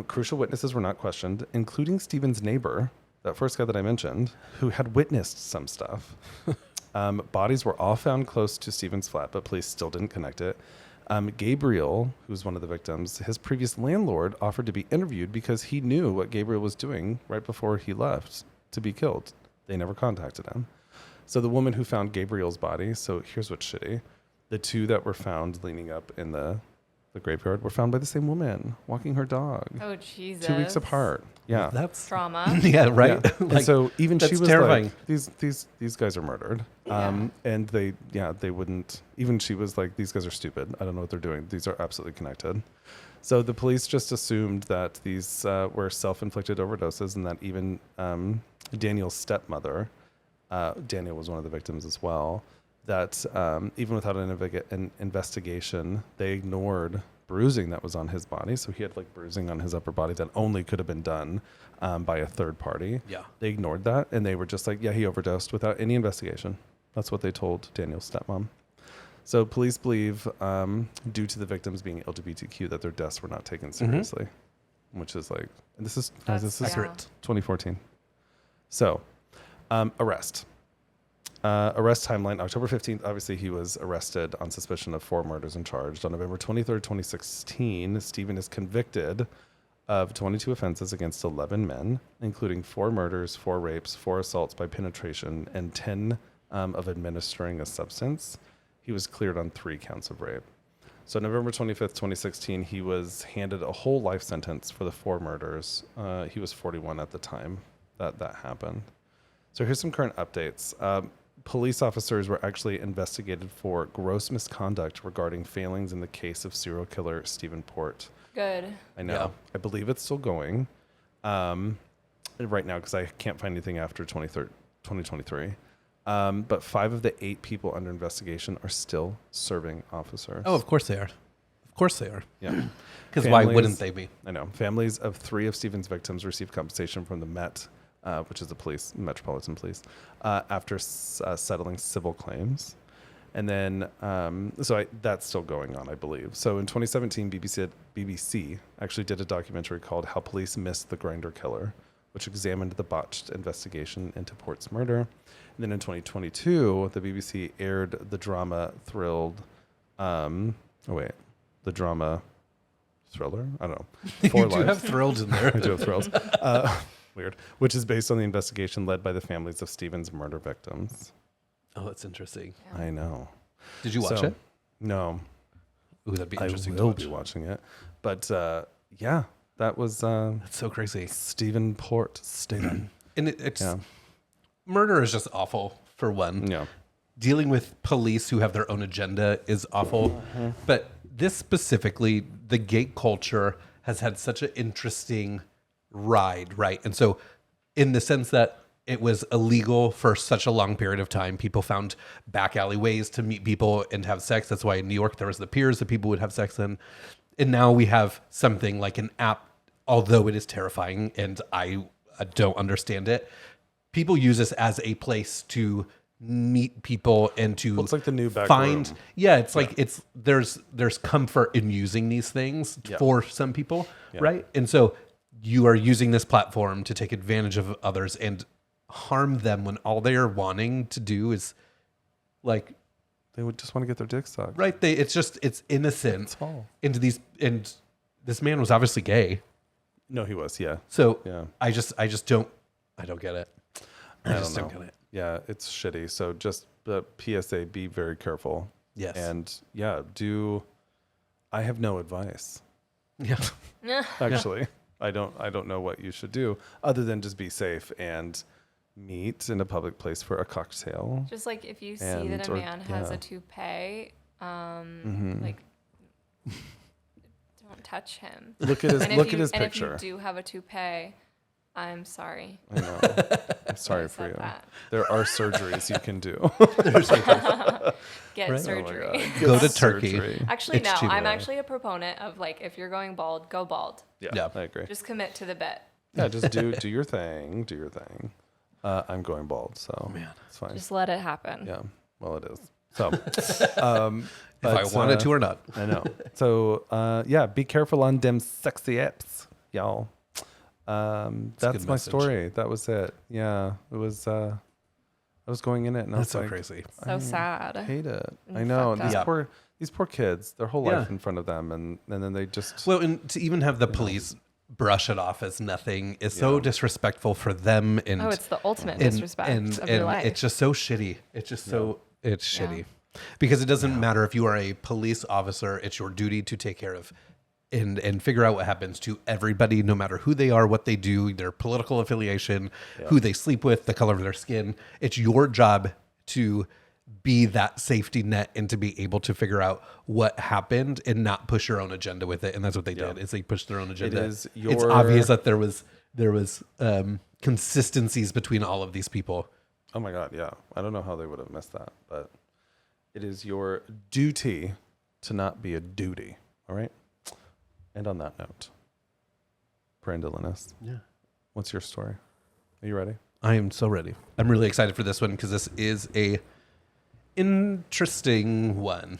crucial witnesses were not questioned, including Stephen's neighbor, that first guy that I mentioned, who had witnessed some stuff. Bodies were all found close to Stephen's flat, but police still didn't connect it. Gabriel, who was one of the victims, his previous landlord offered to be interviewed because he knew what Gabriel was doing right before he left to be killed. They never contacted him. So the woman who found Gabriel's body, so here's what's shitty. The two that were found leaning up in the graveyard were found by the same woman walking her dog. Oh, Jesus. 2 weeks apart. Yeah. That's Trauma. yeah, right. Yeah. Like, and so even she that's was terrifying. like, these guys are murdered. Yeah. And they wouldn't, even she was like, these guys are stupid. I don't know what they're doing. These are absolutely connected. So the police just assumed that these were self-inflicted overdoses and that even Daniel's stepmother, Daniel was one of the victims as well, that even without an investigation, they ignored bruising that was on his body. So he had like bruising on his upper body that only could have been done by a third party. Yeah. They ignored that and they were just like, yeah, he overdosed without any investigation. That's what they told Daniel's stepmom. So police believe, due to the victims being LGBTQ, that their deaths were not taken seriously, which is like, and this is accurate. 2014. So, arrest. Arrest timeline, October 15th, obviously he was arrested on suspicion of 4 murders and charged. On November 23rd, 2016, Stephen is convicted of 22 offenses against 11 men, including 4 murders, 4 rapes, 4 assaults by penetration, and 10 of administering a substance. He was cleared on 3 counts of rape. So November 25th, 2016, he was handed a whole life sentence for the 4 murders. He was 41 at the time that happened. So here's some current updates. Police officers were actually investigated for gross misconduct regarding failings in the case of serial killer Stephen Port. Good. I know. Yeah. I believe it's still going right now because I can't find anything after 2023. But 5 of the 8 people under investigation are still serving officers. Oh, of course they are. Of course they are. Yeah. Because why Families- wouldn't they be? I know. Families of 3 of Stephen's victims received compensation from the Met, which is the police, Metropolitan Police, after settling civil claims. And then, that's still going on, I believe. So in 2017, BBC actually did a documentary called How Police Missed the Grindr Killer, which examined the botched investigation into Port's murder. And then in 2022, the BBC aired the drama thriller? I don't know. You do have thrills in there. I do have thrills. Weird. Which is based on the investigation led by the families of Stephen's murder victims. Oh, that's interesting. Yeah. I know. Did you watch it? No. Ooh, that'd be interesting I to will watch. be watching it. But that was That's so crazy. Stephen Port Staten. And it's murder is just awful for one. Yeah. Dealing with police who have their own agenda is awful. But this specifically, the gay culture has had such an interesting ride, right? And so in the sense that it was illegal for such a long period of time, people found back alleyways to meet people and have sex. That's why in New York there was the piers that people would have sex in. And now we have something like an app, although it is terrifying and I don't understand it. People use this as a place to meet people and to It's like the new back find room. it's like there's comfort in using these things for some people, right? And so you are using this platform to take advantage of others and harm them when all they are wanting to do is like They would just want to get their dick sucked. right. It's innocent That's all. into these, and this man was obviously gay. No, he was. Yeah. So Yeah. I don't get it. I just don't know. get it. Yeah, it's shitty. So just the PSA, be very careful. Yes. And I have no advice. Yeah. Actually. I don't know what you should do other than just be safe and meet in a public place for a cocktail. Just like if you see that a man has a toupee, like don't touch him. Look at his And his and picture. if you do have a toupee, I'm sorry. I know. I'm sorry for said you. that. There are surgeries you can do. Get Right? surgery. Oh my God. Go to Get Turkey. surgery. Actually, It's no. cheaper. I'm actually a proponent of like if you're going bald, go bald. Yeah, I agree. Just commit to the bit. Yeah, just do your thing. Do your thing. I'm going bald, so it's fine. Just let it happen. Yeah, well, it is. So, If I wanted to or not. I know. So, be careful on them sexy apps, y'all. That's good my message. story. That was it. Yeah, it was. I was going in it, and I was That's so like, crazy. So sad. I hate it. And I know fucked up. these poor kids. Their whole life in front of them, and then they just. Well, and to even have the police brush it off as nothing is so disrespectful for them. And Oh, it's the ultimate and, disrespect and, of and your life. it's just so shitty. It's just it's shitty because it doesn't matter if you are a police officer. It's your duty to take care of and figure out what happens to everybody, no matter who they are, what they do, their political affiliation, who they sleep with, the color of their skin. It's your job to be that safety net and to be able to figure out what happened and not push your own agenda with it. And that's what they did. Is they pushed their own agenda. is It's obvious that there was consistencies between all of these people. Oh my God, yeah. I don't know how they would have missed that, but it is your duty to not be a duty. All right. And on that note, Brandelinus, what's your story? Are you ready? I am so ready. I'm really excited for this one because this is a interesting one.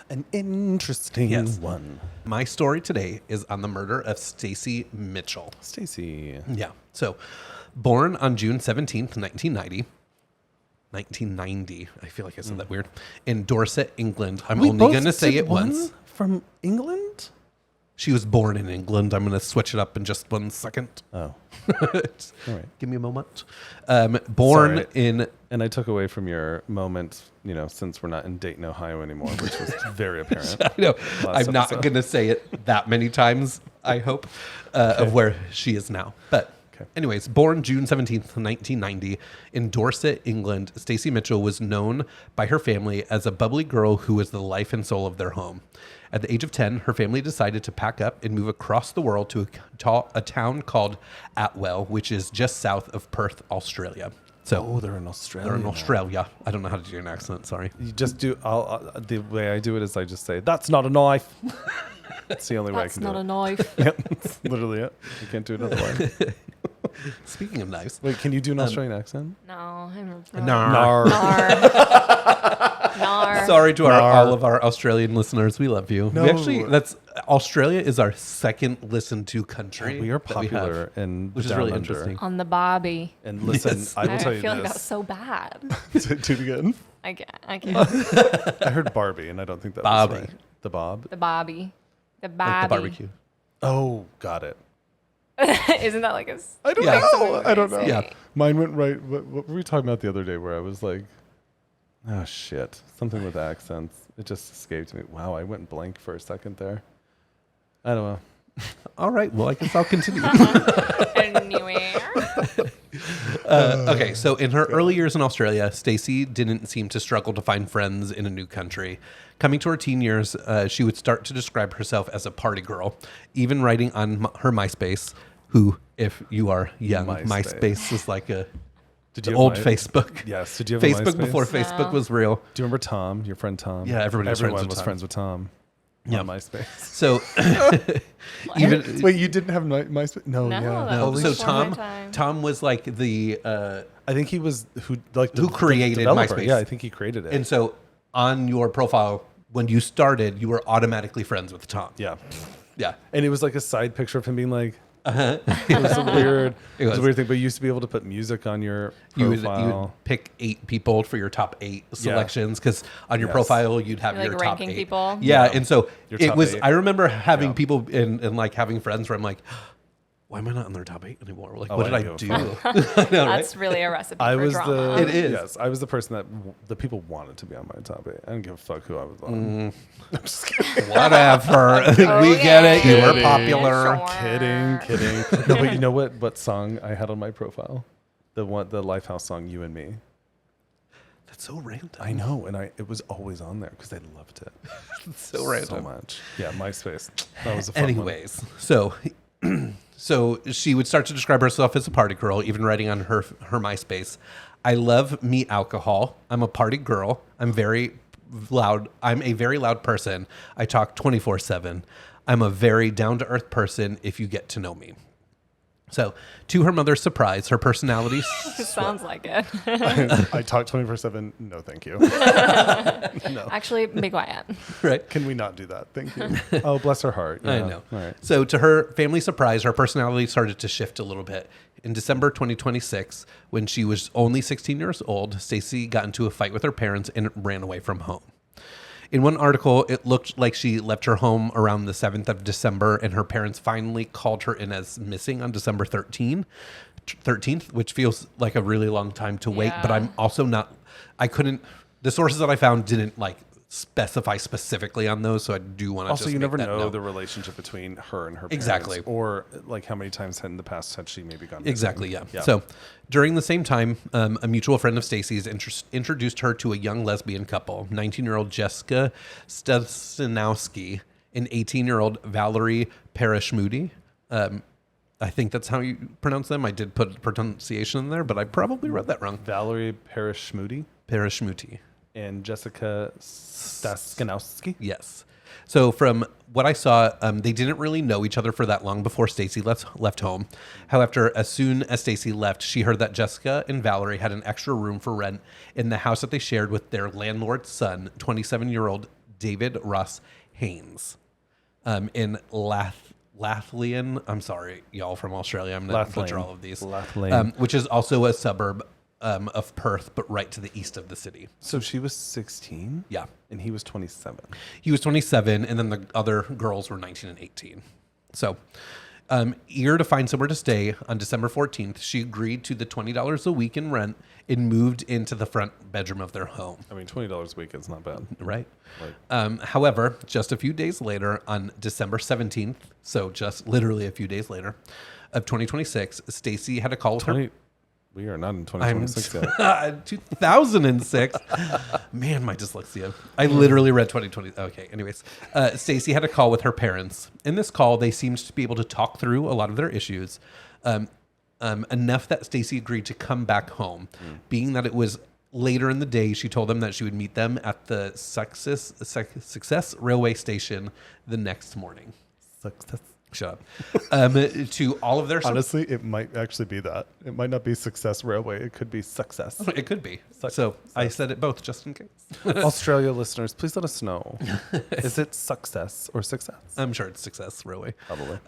An interesting one. My story today is on the murder of Stacey Mitchell. Stacey. Yeah. So, born on June 17th, 1990. 1990. I feel like I said that weird. In Dorset, England. I'm only going to say it once. From England? She was born in England. I'm going to switch it up in just 1 second. Oh. All right. Give me a moment. Born Sorry. in... And I took away from your moment, since we're not in Dayton, Ohio anymore, which was very apparent. I know. Last I'm not episode. going to say it that many times, I hope, of where she is now. But anyways, born June 17th, 1990 in Dorset, England, Stacey Mitchell was known by her family as a bubbly girl who was the life and soul of their home. At the age of 10, her family decided to pack up and move across the world to a town called Atwell, which is just south of Perth, Australia. So They're in Australia. they're in Australia. I don't know how to do an accent. Sorry. You just do. The way I do it is I just say, "That's not a knife." That's the only way I That's can not do a it. knife. Yep, that's literally it. You can't do another way. Speaking of knives. Wait, can you do an Australian accent? No, I'm Nar. Nar. Sorry to Nar. all of our Australian listeners. We love you. No. We actually, Australia is our second listened to country. We are that we have, popular in which is Down really Under. interesting. On the Bobby. And listen, Yes. I will tell you feel like that was this. so bad. Do it again. I can't. I heard Barbie, and I don't think that Bobby. was right. The Bob? The Bobby. The Bobby. Like the barbecue. Oh, got it. Isn't that like a... I don't Yeah. know. I don't know. Yeah. Mine went right. What were we talking about the other day where I was like, oh, shit. Something with accents. It just escaped me. Wow, I went blank for a second there. I don't know. All right. Well, I guess I'll continue. Anywhere. Okay, so in her early years in Australia, Stacey didn't seem to struggle to find friends in a new country. Coming to her teen years, she would start to describe herself as a party girl, even writing on her MySpace, who, if you are young, MySpace is like the old Facebook. Yes. Did you have a Facebook MySpace? before Facebook was real. Do you remember Tom, your friend Tom? Yeah, everyone was friends with Tom. Yeah. On MySpace. So even Wait, you didn't have MySpace? No, No, yeah. that no, was so before my time. Tom was like the I think he was who created developer. MySpace. Yeah, I think he created it. and so on your profile when you started, you were automatically friends with Tom. yeah. Yeah. And it was like a side picture of him being like, it was a weird, It it was was. a weird thing. But you used to be able to put music on your You profile. would pick 8 people for your top 8 selections because on your profile you'd have You're, your like, top ranking 8 people? Yeah, Yeah. and so Your it top was. 8. I remember having Yeah. people and like having friends where I'm like, why am I not in their top 8 anymore? Like, Oh, what did I I go do? for I know, right? That's really a recipe I for was drama. It is. Yes, I was the person that the people wanted to be on my top 8. I didn't give a fuck who I was on. I'm just kidding. Whatever. We get it. You were Kidding. popular. Sure. Kidding. No, but you know what song I had on my profile? The Lifehouse song, "You and Me." That's so random. I know, and it was always on there because I loved it so random. so much. Yeah, MySpace. That was a fun one. Anyways, so so she would start to describe herself as a party girl, even writing on her MySpace. I love me alcohol. I'm a party girl. I'm very loud. I'm a very loud person. I talk 24/7. I'm a very down to earth person if you get to know me. So, to her mother's surprise, her personality Sounds like it. I talk 24/7. No, thank you. No. Actually, be quiet. right? Can we not do that? Thank you. Oh, bless her heart. I Yeah. know. All right. So, to her family surprise, her personality started to shift a little bit. In December 2026, when she was only 16 years old, Stacey got into a fight with her parents and ran away from home. In one article, it looked like she left her home around the 7th of December, and her parents finally called her in as missing on December 13th, which feels like a really long time to wait. But Yeah. I'm also not, the sources that I found didn't like specify specifically on those, so I do want to Also, just you make never that know note. the relationship between her and her parents. Exactly. Or like how many times in the past had she maybe gone missing. Exactly, yeah. So during the same time, a mutual friend of Stacey's introduced her to a young lesbian couple, 19-year-old Jessica Stasinowsky and 18-year-old Valerie Parashumti. I think that's how you pronounce them. I did put pronunciation in there, but I probably read that wrong. Valerie Parashumti Parashumti. and Jessica Stasinowsky. Yes. So from what I saw, they didn't really know each other for that long before Stacey left home. However, as soon as Stacey left, she heard that Jessica and Valerie had an extra room for rent in the house that they shared with their landlord's son, 27-year-old David Ross Haynes, in Lathlain. I'm sorry, y'all from Australia. I'm going to butcher all of these. Lathlain. Which is also a suburb of Perth, but right to the east of the city. So she was 16? Yeah. And he was 27. He was 27, and then the other girls were 19 and 18. So, eager to find somewhere to stay, on December 14th, she agreed to the $20 a week in rent and moved into the front bedroom of their home. I mean, $20 a week is not bad. Right. Like, However, just a few days later, on December 17th, so just literally a few days later, of 2026, Stacey had a call with her. We are not in 2026 yet. 2006. Man, my dyslexia. I literally read 2020. Okay, anyways. Stacey had a call with her parents. In this call, they seemed to be able to talk through a lot of their issues. Enough that Stacey agreed to come back home. Being that it was later in the day, she told them that she would meet them at the Success Railway Station the next morning. Shut up. To all of their Honestly, it might actually be that. It might not be Success Railway. It could be Success. It could be. So I said it both just in case. Australia listeners, please let us know. Is it Success or Success? I'm sure it's Success, really. Probably.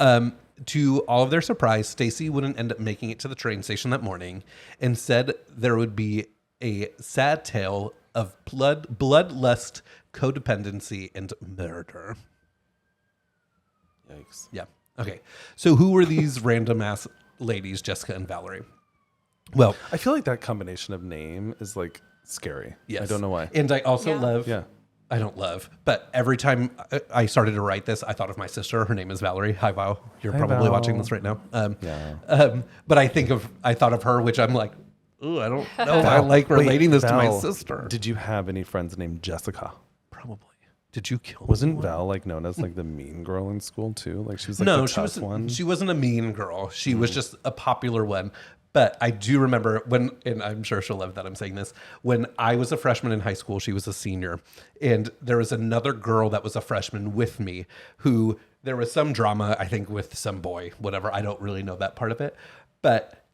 To all of their surprise, Stacey wouldn't end up making it to the train station that morning. Instead, there would be a sad tale of bloodlust, codependency, and murder. Yikes. Yeah. Okay. So who were these random ass ladies, Jessica and Valerie? Well, I feel like that combination of name is like scary. yes. I don't know why. And I also love. Yeah. I don't love, but every time I started to write this, I thought of my sister. Her name is Valerie. Hi, Val. You're probably Val. watching this right now. Yeah. But I thought of her, which I'm like, ooh, I don't know if I like relating this to my Val, sister. Did you have any friends named Jessica? Probably. Did you kill? Wasn't anyone? Val like known as like the mean girl in school too? Like she was like No, the she tough was. one. She wasn't a mean girl. She was just a popular one. But I do remember when, and I'm sure she'll love that I'm saying this, when I was a freshman in high school, she was a senior. And there was another girl that was a freshman with me who there was some drama, I think, with some boy, whatever. I don't really know that part of it. But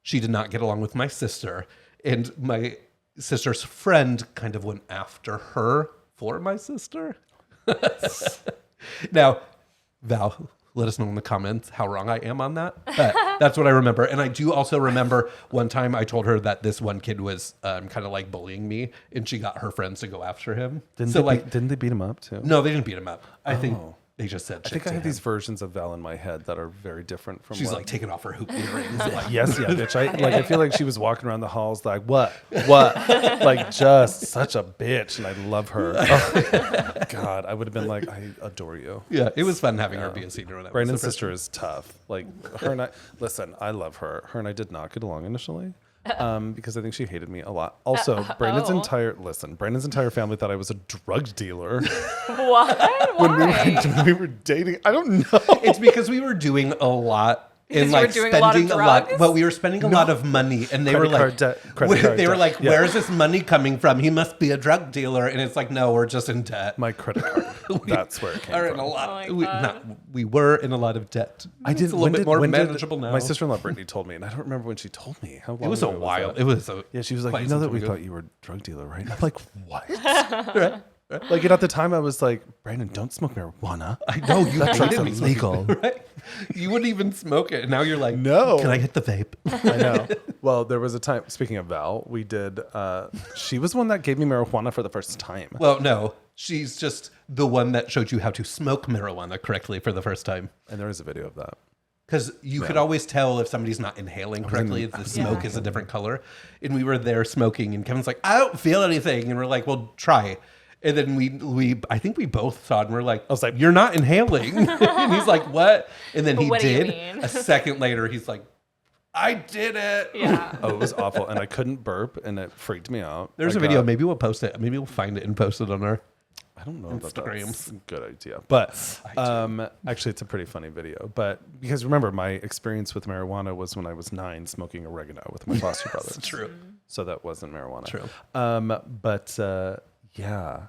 she did not get along with my sister. And my sister's friend kind of went after her for my sister. Now, Val, let us know in the comments how wrong I am on that. But that's what I remember. And I do also remember one time I told her that this one kid was kind of like bullying me, and she got her friends to go after him. Didn't they beat him up too? No, they didn't beat him up. I think they just said I shit think I to have him. these versions of Val in my head that are very different from. She's what- like taking off her hoop earrings. Like, yes, yeah, bitch. I feel like she was walking around the halls like, what, like just such a bitch, and I love her. Oh, God, I would have been like, I adore you. yeah, it was fun having her be a senior when I was Brandon's a freshman. sister is tough. Like her and I. Listen, I love her. Her and I did not get along initially. Because I think she hated me a lot. Also, Brandon's entire family thought I was a drug dealer What? Why? when we were dating. I don't know. It's because we were doing a lot. And Because you were like doing a lot of spending a lot, drugs? but we were spending a lot of money, and they Credit were card like, debt, credit card they were debt. like, Yeah. "Where's this money coming from? He must be a drug dealer." And it's like, no, we're just in debt. My credit card. That's where it came Are in from. a Oh lot. my we, God. not, we were in a lot of debt. I did It's a little bit more manageable now. My sister-in-law Brittany told me, and I don't remember when she told me. How long It was a ago while. that? It was a Yeah, she was like, quite you know some that time we ago. thought you were a drug dealer, right? I'm like, what? Like, and at the time I was like, Brandon, don't smoke marijuana. I know you That drug's hated me. illegal. Right? You wouldn't even smoke it. And now you're like, No. Can I hit the vape? I know. Well, there was a time, speaking of Val, we did, she was one that gave me marijuana for the first time. Well, no. She's just the one that showed you how to smoke marijuana correctly for the first time. And there is a video of that. Because you could always tell if somebody's not inhaling correctly. The smoke is a different color. And we were there smoking, and Kevin's like, I don't feel anything. And we're like, well, try. And then we I think we both saw it, and we're like, I was like, you're not inhaling. And he's like, what? And then he What do you did. mean? A second later, he's like, I did it. Yeah. Oh, it was awful. And I couldn't burp, and it freaked me out. There's I a video. got- Maybe we'll post it. Maybe we'll find it and post it on our. I don't know about that. Instagrams. That's a good idea. But actually, it's a pretty funny video. But because remember, my experience with marijuana was when I was 9 smoking oregano with my foster brothers. True. So that wasn't marijuana. True. But yeah.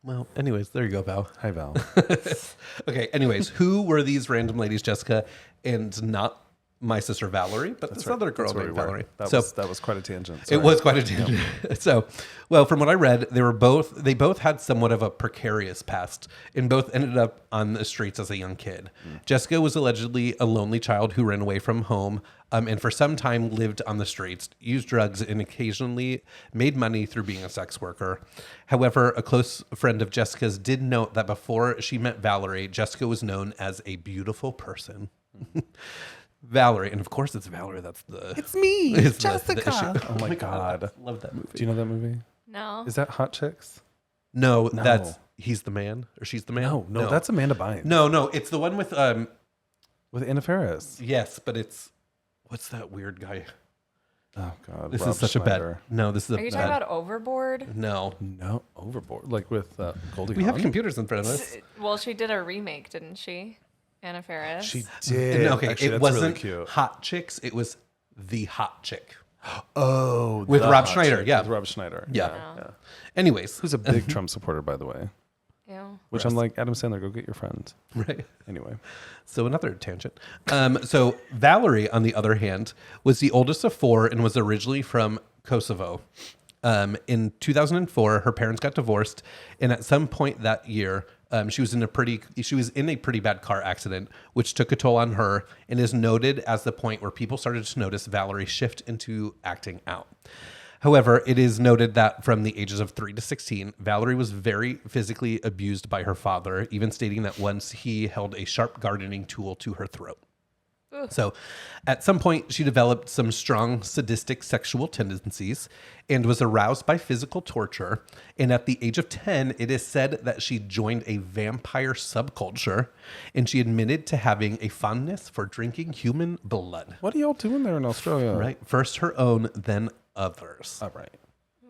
Well, anyways, there you go, Val. Hi, Val. Okay, anyways, who were these random ladies, Jessica, and not my sister Valerie, but this other girl That's where named we were. Valerie. That was quite a tangent. It Sorry. was quite a tangent. So, well, from what I read, they both had somewhat of a precarious past, and both ended up on the streets as a young kid. Jessica was allegedly a lonely child who ran away from home, and for some time lived on the streets, used drugs, and occasionally made money through being a sex worker. However, a close friend of Jessica's did note that before she met Valerie, Jessica was known as a beautiful person. Valerie, and of course it's Valerie. That's the It's me, is Jessica. the issue. Oh my God. Love that movie. Do you know that movie? No. Is that Hot Chicks? No, No. that's he's the man or she's the man. No, that's Amanda Bynes. no, it's the one with With Anna Faris. yes, but it's what's that weird guy? Oh God. This Rob is such Schneider. a bad. No, this is a Are you bad. talking about Overboard? No, No, Overboard. Like with Goldie we have Hawn? computers in front of us. Well, she did a remake, didn't she? Anna Faris. She did. Okay, Actually, it that's wasn't really cute. Hot Chicks. It was The Hot Chick. Oh, With the Rob Hot Schneider, Chick yeah. with Rob Schneider. Yeah. Oh. Anyways, Who's a big Trump supporter, by the way. Ew. Which I'm like, Adam Sandler, go get your friends. Right. Anyway. So another tangent. So Valerie, on the other hand, was the oldest of 4 and was originally from Kosovo. In 2004, her parents got divorced, and at some point that year, she was in a pretty bad car accident, which took a toll on her, and is noted as the point where people started to notice Valerie shift into acting out. However, it is noted that from the ages of 3 to 16, Valerie was very physically abused by her father, even stating that once he held a sharp gardening tool to her throat. Ugh. So at some point, she developed some strong sadistic sexual tendencies and was aroused by physical torture. And at the age of 10, it is said that she joined a vampire subculture, and she admitted to having a fondness for drinking human blood. What are y'all doing there in Australia? Right. First her own, then others. All right.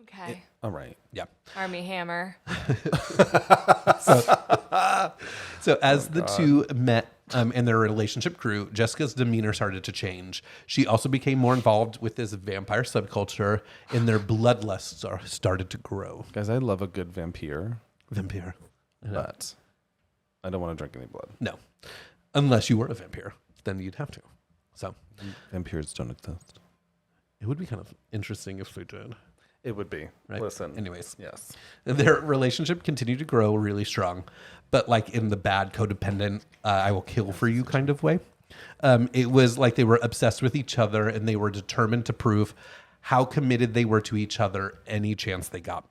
Okay. All right. Yeah. Army Hammer. So as the two met and their relationship grew, Jessica's demeanor started to change. She also became more involved with this vampire subculture, and their bloodlusts started to grow. Guys, I love a good vampire. VamPIER. But I don't want to drink any blood. No. Unless you were a vampire, then you'd have to. So Vampires don't exist. it would be kind of interesting if they did. It would be. Right? Listen. Anyways. Yes. Their relationship continued to grow really strong, but like in the bad codependent, I will kill for you kind of way. It was like they were obsessed with each other, and they were determined to prove how committed they were to each other any chance they got.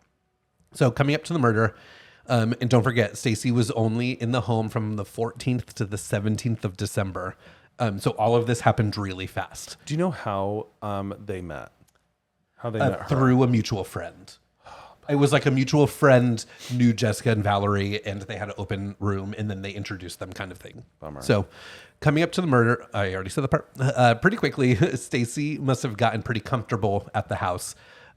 So coming up to the murder, and don't forget, Stacey was only in the home from the 14th to the 17th of December. So all of this happened really fast. Do you know how they met? How they met her? Through a mutual friend. It was like a mutual friend knew Jessica and Valerie, and they had an open room, and then they introduced them, kind of thing. Bummer. So coming up to the murder, I already said the part. Pretty quickly, Stacey must have gotten pretty comfortable at the house,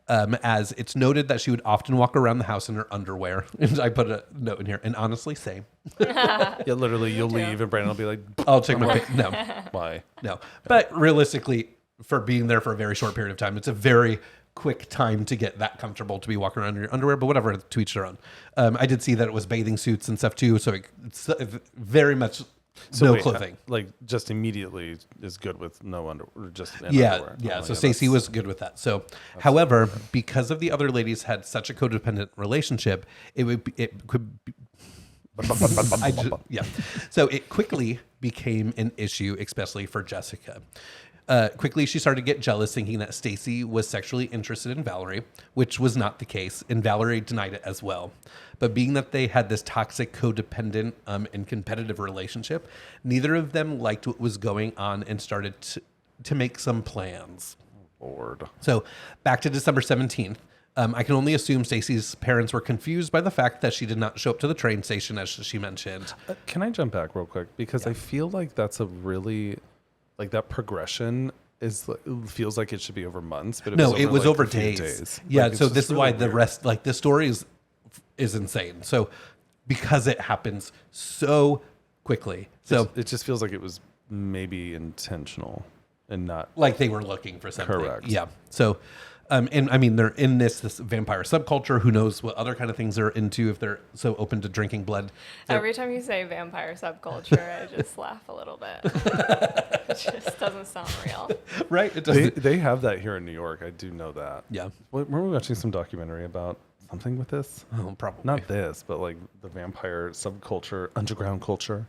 as it's noted that she would often walk around the house in her underwear. And I put a note in here, and honestly, same. Yeah, literally, you'll leave, and Brandon will be like, I'll check my no. why? No. But realistically, for being there for a very short period of time, it's a very quick time to get that comfortable to be walking around in your underwear, but whatever, to each their own. I did see that it was bathing suits and stuff too, so it's very much no clothing. Like just immediately is good with no underwear, just in Yeah, underwear. yeah. Oh my So God, Stacey was good with that. So, however, because of the other ladies had such a codependent relationship, it could be, yeah. So it quickly became an issue, especially for Jessica. Quickly, she started to get jealous, thinking that Stacey was sexually interested in Valerie, which was not the case, and Valerie denied it as well. But being that they had this toxic, codependent, and competitive relationship, neither of them liked what was going on and started to make some plans. Lord. So back to December 17th. I can only assume Stacey's parents were confused by the fact that she did not show up to the train station, as she mentioned. Can I jump back real quick? Because I feel like that's a really... Like that progression feels like it should be over months, but it was over a few days. Yeah, Like, so this is really why the weird. rest, like the story is insane. So because it happens so quickly, so it just feels like it was maybe intentional and not like they were looking for something. Correct. Yeah. So, and I mean, they're in this vampire subculture. Who knows what other kind of things they're into if they're so open to drinking blood. Every time you say vampire subculture, I just laugh a little bit. It just doesn't sound real. Right? It doesn't. They have that here in New York. I do know that. Yeah. Were we watching some documentary about something with this? Oh, probably. Not this, but like the vampire subculture, underground culture.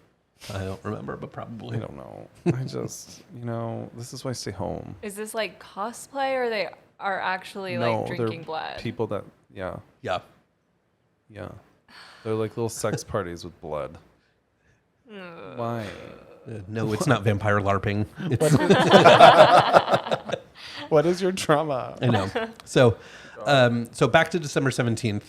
I don't remember, but probably. I don't know. I just, this is why I stay home. Is this like cosplay, or they are actually No, like they're drinking blood? People that, yeah. Yeah. They're like little sex parties with blood. Why? No, it's not vampire LARPing. It's, What is your trauma? I know. So, so back to December 17th.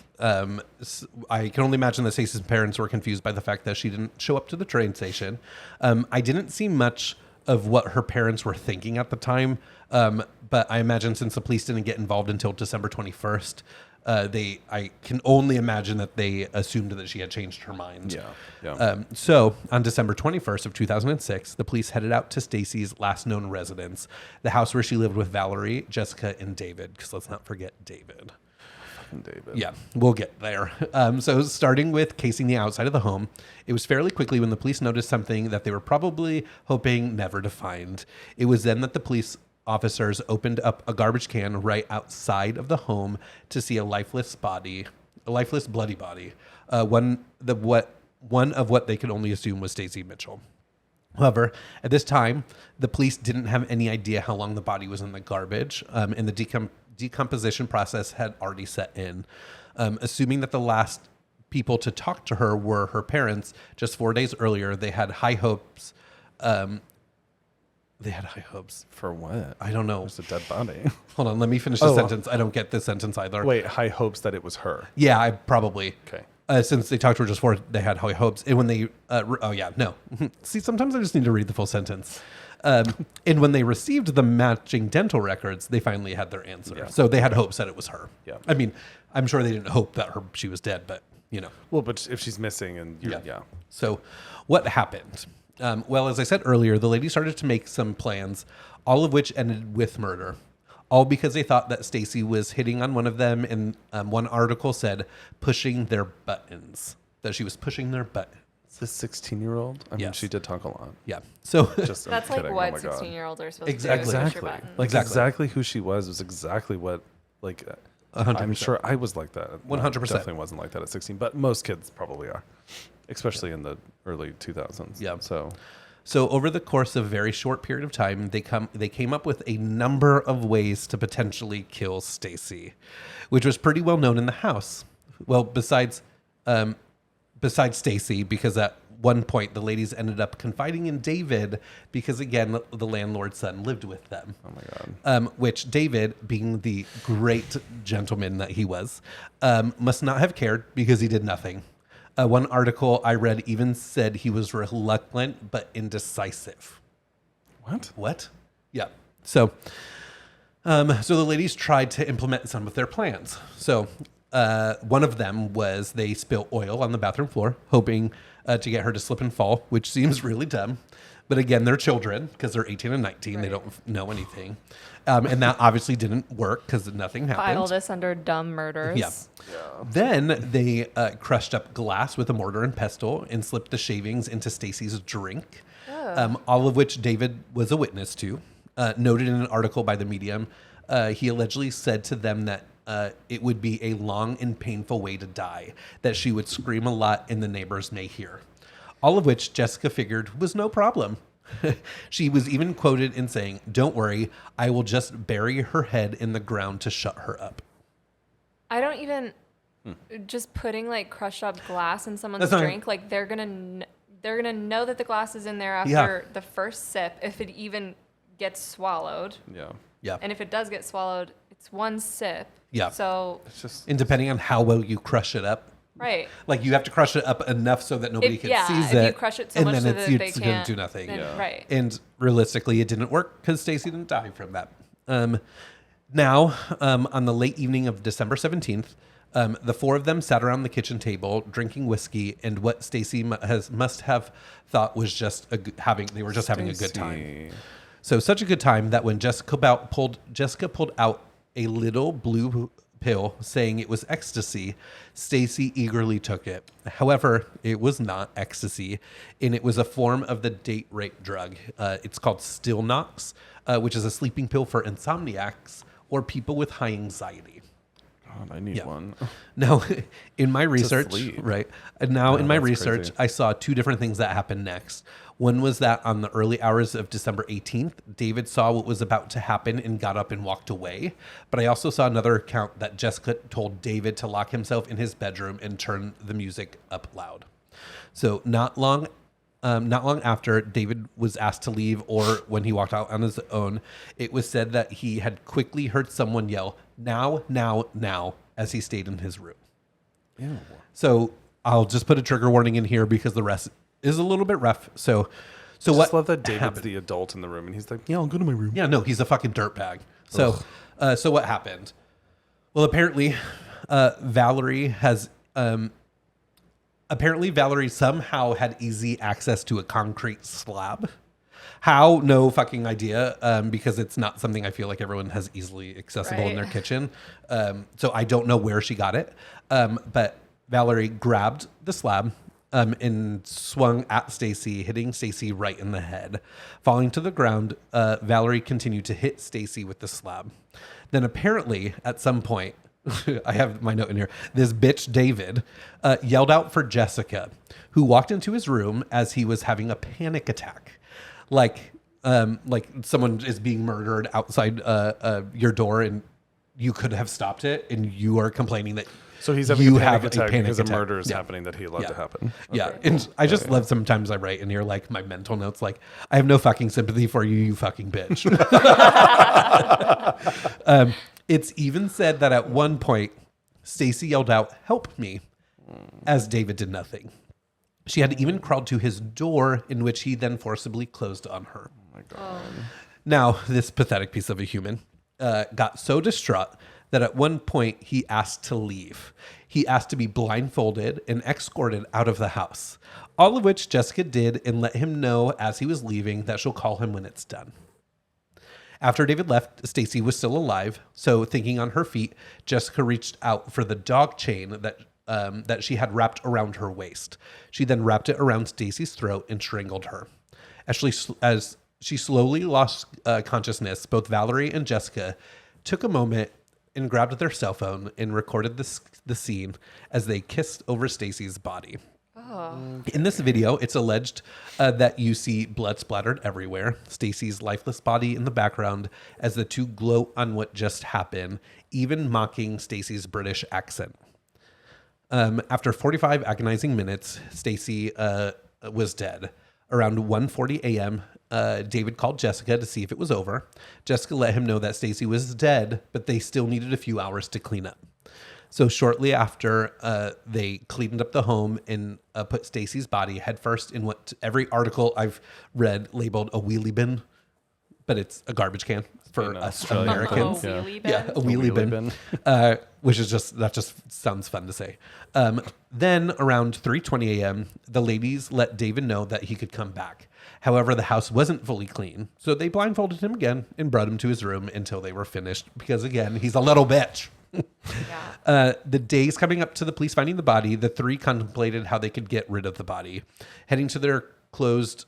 I can only imagine that Stacey's parents were confused by the fact that she didn't show up to the train station. I didn't see much of what her parents were thinking at the time. But I imagine since the police didn't get involved until December 21st, I can only imagine that they assumed that she had changed her mind. Yeah. So on December 21st of 2006, the police headed out to Stacey's last known residence, the house where she lived with Valerie, Jessica, and David, because let's not forget David. Fucking David. Yeah, we'll get there. So starting with casing the outside of the home, it was fairly quickly when the police noticed something that they were probably hoping never to find. It was then that the police officers opened up a garbage can right outside of the home to see a lifeless, bloody body. One of what they could only assume was Stacey Mitchell. However, at this time, the police didn't have any idea how long the body was in the garbage, and the decomposition process had already set in. Assuming that the last people to talk to her were her parents, just 4 days earlier, they had high hopes. For what? I don't know. There's a dead body. Hold on, let me finish the sentence. I don't get this sentence either. Wait, high hopes that it was her. Yeah, I probably. Okay. Since they talked to her just before, they had high hopes. And when they, See, sometimes I just need to read the full sentence. And when they received the matching dental records, they finally had their answer. Yeah. So they had hopes that it was her. Yeah. I mean, I'm sure they didn't hope that she was dead, but you know. Well, but if she's missing and yeah. So what happened? Well, as I said earlier, the lady started to make some plans, all of which ended with murder. All because they thought that Stacey was hitting on one of them, and one article said pushing their buttons. That she was pushing their buttons. The 16-year-old? I mean, Yes. she did talk a lot. Yeah. So Just, I'm That's like kidding. what Oh my God. 16-year-olds are supposed Exactly. to do. Is push your Exactly. buttons. Like Exactly. exactly who she was exactly what, like, 100%. I'm sure I was like that. 100%. Definitely wasn't like that at 16, but most kids probably are, especially in the early 2000s. Yeah. So over the course of a very short period of time, they came up with a number of ways to potentially kill Stacey, which was pretty well known in the house. Well, besides Stacey, because at one point the ladies ended up confiding in David because, again, the landlord's son lived with them. oh my God. Which David, being the great gentleman that he was, must not have cared because he did nothing. One article I read even said he was reluctant but indecisive. What? Yeah. So the ladies tried to implement some of their plans. So one of them was they spill oil on the bathroom floor, hoping to get her to slip and fall, which seems really dumb. But again, they're children because they're 18 and 19. Right. They don't know anything. And that obviously didn't work because nothing happened. File this under dumb murders. Yeah. Then they crushed up glass with a mortar and pestle and slipped the shavings into Stacey's drink, all of which David was a witness to. Noted in an article by the Medium, he allegedly said to them that it would be a long and painful way to die, that she would scream a lot and the neighbors may hear. All of which Jessica figured was no problem. She was even quoted in saying, "Don't worry, I will just bury her head in the ground to shut her up." I don't even just putting like crushed up glass in someone's drink. Like they're gonna know that the glass is in there after the first sip, if it even gets swallowed. Yeah. And if it does get swallowed, it's one sip. Yeah. So It's just And depending on how well you crush it up, right. like you have to crush it up enough so that nobody sees if it. you crush it so and much then so it's, that they it's going can't to do nothing. then- Right. And realistically, it didn't work because Stacey didn't die from that. Now, on the late evening of December 17th, the four of them sat around the kitchen table drinking whiskey, and what Stacey must have thought was just having a good time. So such a good time that when Jessica pulled out a little blue pill saying it was ecstasy, Stacey eagerly took it. However, it was not ecstasy, and it was a form of the date rape drug. It's called Stilnox, which is a sleeping pill for insomniacs or people with high anxiety. God, I need one. Now, in my research, sleep. right? Now, in my that's research, crazy. I saw two different things that happened next. One was that on the early hours of December 18th, David saw what was about to happen and got up and walked away. But I also saw another account that Jessica told David to lock himself in his bedroom and turn the music up loud. So not long after David was asked to leave, or when he walked out on his own, it was said that he had quickly heard someone yell, "Now, now, now," as he stayed in his room. Ew. So I'll just put a trigger warning in here because the rest is a little bit rough. So I what just love that David's happened? the adult in the room, and he's like, "Yeah, I'll go to my room." Yeah, no, he's a fucking dirtbag. So, so what happened? Well, apparently, Valerie somehow had easy access to a concrete slab. How? No fucking idea. Because it's not something I feel like everyone has easily accessible in their kitchen. So I don't know where she got it. But Valerie grabbed the slab and swung at Stacey, hitting Stacey right in the head. Falling to the ground, Valerie continued to hit Stacey with the slab. Then apparently, at some point, I have my note in here, this bitch David yelled out for Jessica, who walked into his room as he was having a panic attack. Like someone is being murdered outside your door and you could have stopped it, and you are complaining that so he's having a panic attack because a murder is happening that he allowed to happen. Okay. Yeah, and I just love sometimes I write in here like my mental notes like, I have no fucking sympathy for you, you fucking bitch. It's even said that at one point, Stacey yelled out, "Help me," as David did nothing. She had even crawled to his door, in which he then forcibly closed on her. Oh my God. Now, this pathetic piece of a human got so distraught that at one point he asked to leave. He asked to be blindfolded and escorted out of the house, all of which Jessica did and let him know as he was leaving that she'll call him when it's done. After David left, Stacey was still alive, so thinking on her feet, Jessica reached out for the dog chain that she had wrapped around her waist. She then wrapped it around Stacey's throat and strangled her. As she slowly lost consciousness, both Valerie and Jessica took a moment and grabbed their cell phone and recorded the scene as they kissed over Stacey's body. In this video, it's alleged that you see blood splattered everywhere, Stacey's lifeless body in the background as the two gloat on what just happened, even mocking Stacey's British accent. After 45 agonizing minutes, Stacey was dead. Around 1:40 a.m., David called Jessica to see if it was over. Jessica let him know that Stacey was dead, but they still needed a few hours to clean up. So shortly after, they cleaned up the home and put Stacey's body headfirst in what every article I've read labeled a wheelie bin, but it's a garbage can for us Americans. A wheelie bin. Yeah, a wheelie bin. Which is that just sounds fun to say. Then around 3:20 a.m., the ladies let David know that he could come back. However, the house wasn't fully clean, so they blindfolded him again and brought him to his room until they were finished because, again, he's a little bitch. The days coming up to the police finding the body, the three contemplated how they could get rid of the body, heading to their closed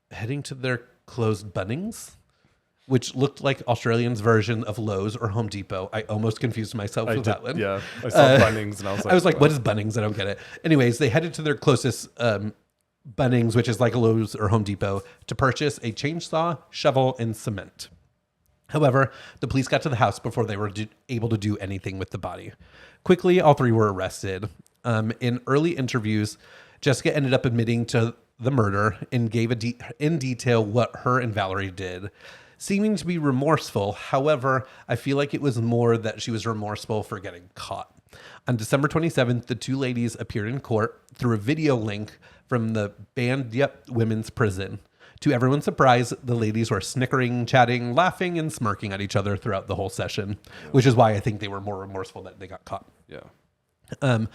Bunnings, which looked like Australians' version of Lowe's or Home Depot. I almost confused myself with that one. Yeah, I saw Bunnings and I was like, what is Bunnings? I don't get it. Anyways, they headed to their closest Bunnings, which is like a Lowe's or Home Depot, to purchase a chainsaw, shovel, and cement. However, the police got to the house before they were able to do anything with the body. Quickly, all three were arrested. In early interviews, Jessica ended up admitting to the murder and gave in detail what her and Valerie did, seeming to be remorseful. However, I feel like it was more that she was remorseful for getting caught. On December 27th, the two ladies appeared in court through a video link from the Banned Women's Prison. To everyone's surprise, the ladies were snickering, chatting, laughing, and smirking at each other throughout the whole session, which is why I think they were more remorseful that they got caught. Yeah.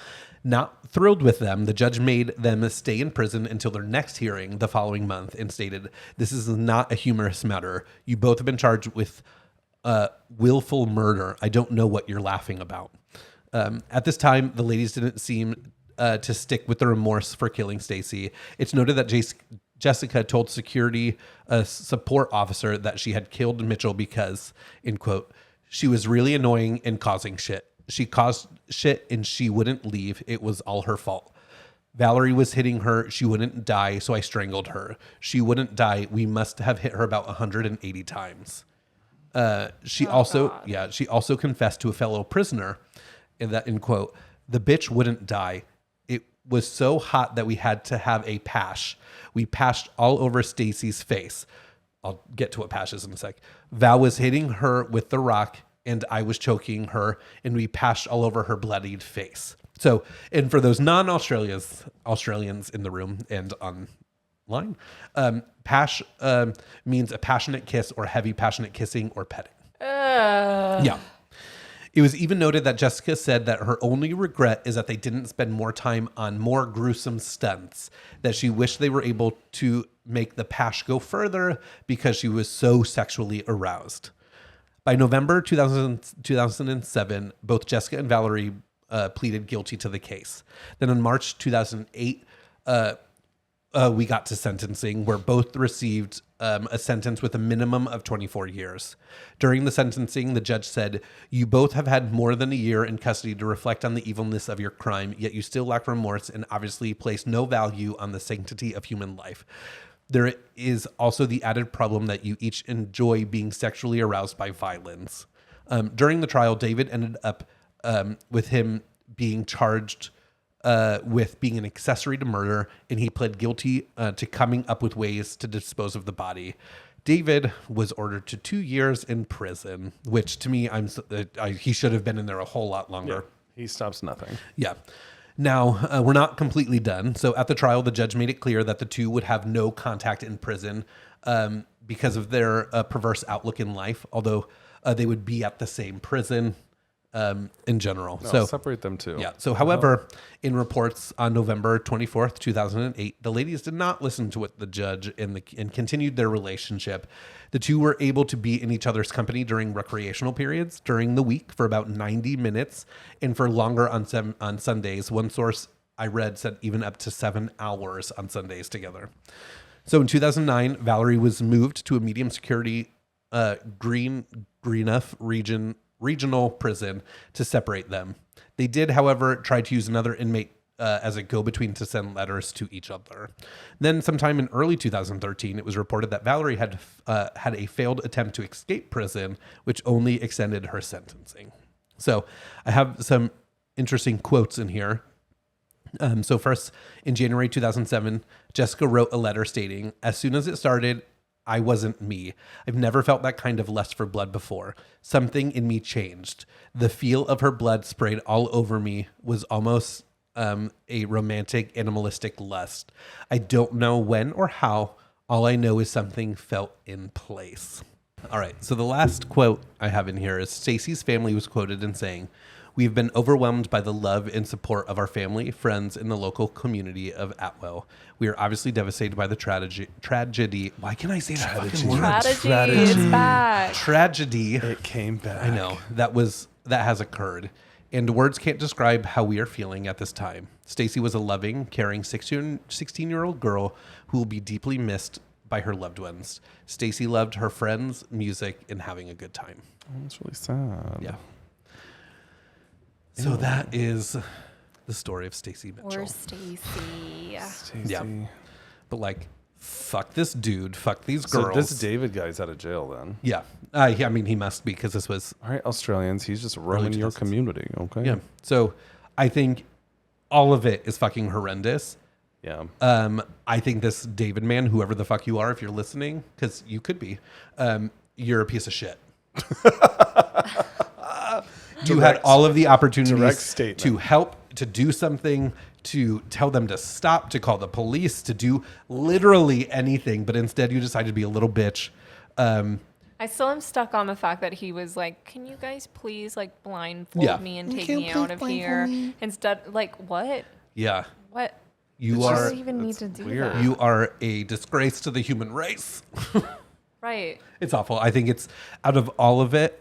Not thrilled with them, the judge made them stay in prison until their next hearing the following month and stated, "This is not a humorous matter. You both have been charged with willful murder. I don't know what you're laughing about." At this time, the ladies didn't seem to stick with the remorse for killing Stacey. It's noted that Jessica told security support officer that she had killed Mitchell because, in quote, "she was really annoying and causing shit. She caused shit and she wouldn't leave. It was all her fault. Valerie was hitting her. She wouldn't die, so I strangled her. She wouldn't die. We must have hit her about 180 times." She also confessed to a fellow prisoner that, in quote, "The bitch wouldn't die. It was so hot that we had to have a pash. We pashed all over Stacey's face." I'll get to what pash is in a sec. "Val was hitting her with the rock and I was choking her and we pashed all over her bloodied face." So, and for those Australians in the room and online, pash means a passionate kiss or heavy passionate kissing or petting. Yeah. It was even noted that Jessica said that her only regret is that they didn't spend more time on more gruesome stunts, that she wished they were able to make the Pash go further because she was so sexually aroused. By November 2007, both Jessica and Valerie pleaded guilty to the case. Then in March 2008, we got to sentencing, where both received a sentence with a minimum of 24 years. During the sentencing, the judge said, "You both have had more than a year in custody to reflect on the evilness of your crime, yet you still lack remorse and obviously place no value on the sanctity of human life. There is also the added problem that you each enjoy being sexually aroused by violence." During the trial, David ended up with him being charged with being an accessory to murder, and he pled guilty to coming up with ways to dispose of the body. David was ordered to 2 years in prison, which to me, he should have been in there a whole lot longer. Yeah, he stops nothing. Yeah. Now, we're not completely done. So at the trial, the judge made it clear that the two would have no contact in prison because of their perverse outlook in life, although they would be at the same prison in general. No, so separate them too. Yeah. So, however, in reports on November 24th, 2008, the ladies did not listen to what the judge and continued their relationship. The two were able to be in each other's company during recreational periods during the week for about 90 minutes and for longer on Sundays. One source I read said even up to 7 hours on Sundays together. So in 2009, Valerie was moved to a medium security Greenup regional prison to separate them. They did, however, try to use another inmate as a go-between to send letters to each other. Then sometime in early 2013, it was reported that Valerie had a failed attempt to escape prison, which only extended her sentencing. So I have some interesting quotes in here. So first, in January 2007, Jessica wrote a letter stating, "As soon as it started, I wasn't me. I've never felt that kind of lust for blood before. Something in me changed. The feel of her blood sprayed all over me was almost a romantic, animalistic lust. I don't know when or how. All I know is something felt in place." All right. So the last quote I have in here is Stacey's family was quoted in saying, "We've been overwhelmed by the love and support of our family, friends, and the local community of Atwell. We are obviously devastated by the tragedy. Why can't I say that fucking word? Tragedy. It's back. Tragedy. It came back. I know. That has occurred. And words can't describe how we are feeling at this time. Stacey was a loving, caring 16-year-old girl who will be deeply missed by her loved ones. Stacey loved her friends, music, and having a good time." Oh, that's really sad. Yeah. So that is the story of Stacey Mitchell. Poor Stacey. Stacey. Yeah. But like, fuck this dude. Fuck these So girls. this David guy's out of jail then. Yeah. I mean, he must be because this was. All right, Australians, he's just ruining your 2000s. community. Okay. Yeah. So I think all of it is fucking horrendous. Yeah. I think this David man, whoever the fuck you are, if you're listening, because you could be, you're a piece of shit. You had all of the opportunities to help, to do something, to tell them to stop, to call the police, to do literally anything. But instead, you decided to be a little bitch. I still am stuck on the fact that he was like, "Can you guys please like blindfold me and take me out of here?" Instead, like, what? Yeah. What? You Why are do you even need to do weird. that? you are a disgrace to the human race. Right. It's awful. I think it's out of all of it.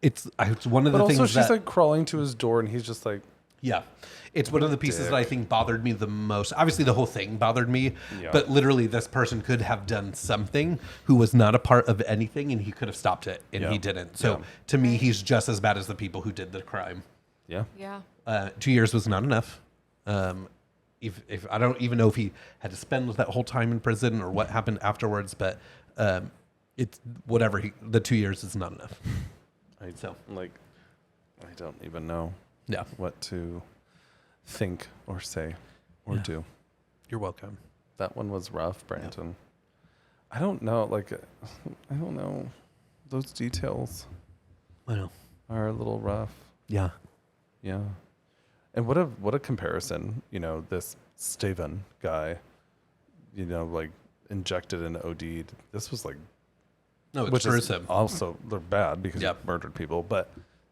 It's one of the But things also, she's that like crawling to his door, and he's just like, yeah, it's one of the pieces that I think bothered me the most. Obviously, the whole thing bothered me, Yeah. but literally, this person could have done something who was not a part of anything, and he could have stopped it, and Yeah. he didn't. So Yeah. to me, he's just as bad as the people who did the crime. yeah. Yeah. 2 years was not enough. If I don't even know if he had to spend that whole time in prison or what happened afterwards, but it's whatever. The 2 years is not enough. So Like, I don't even know yeah, what to think or say or Yeah. do. you're welcome. That one was rough, Brandon. I don't know. Like, I don't know. Those details I know. are a little rough. Yeah. Yeah. And what a comparison, you know, this Steven guy, you know, like injected and OD'd. This was like, No, it's which is gruesome. also, they're bad because Yep. he murdered people, but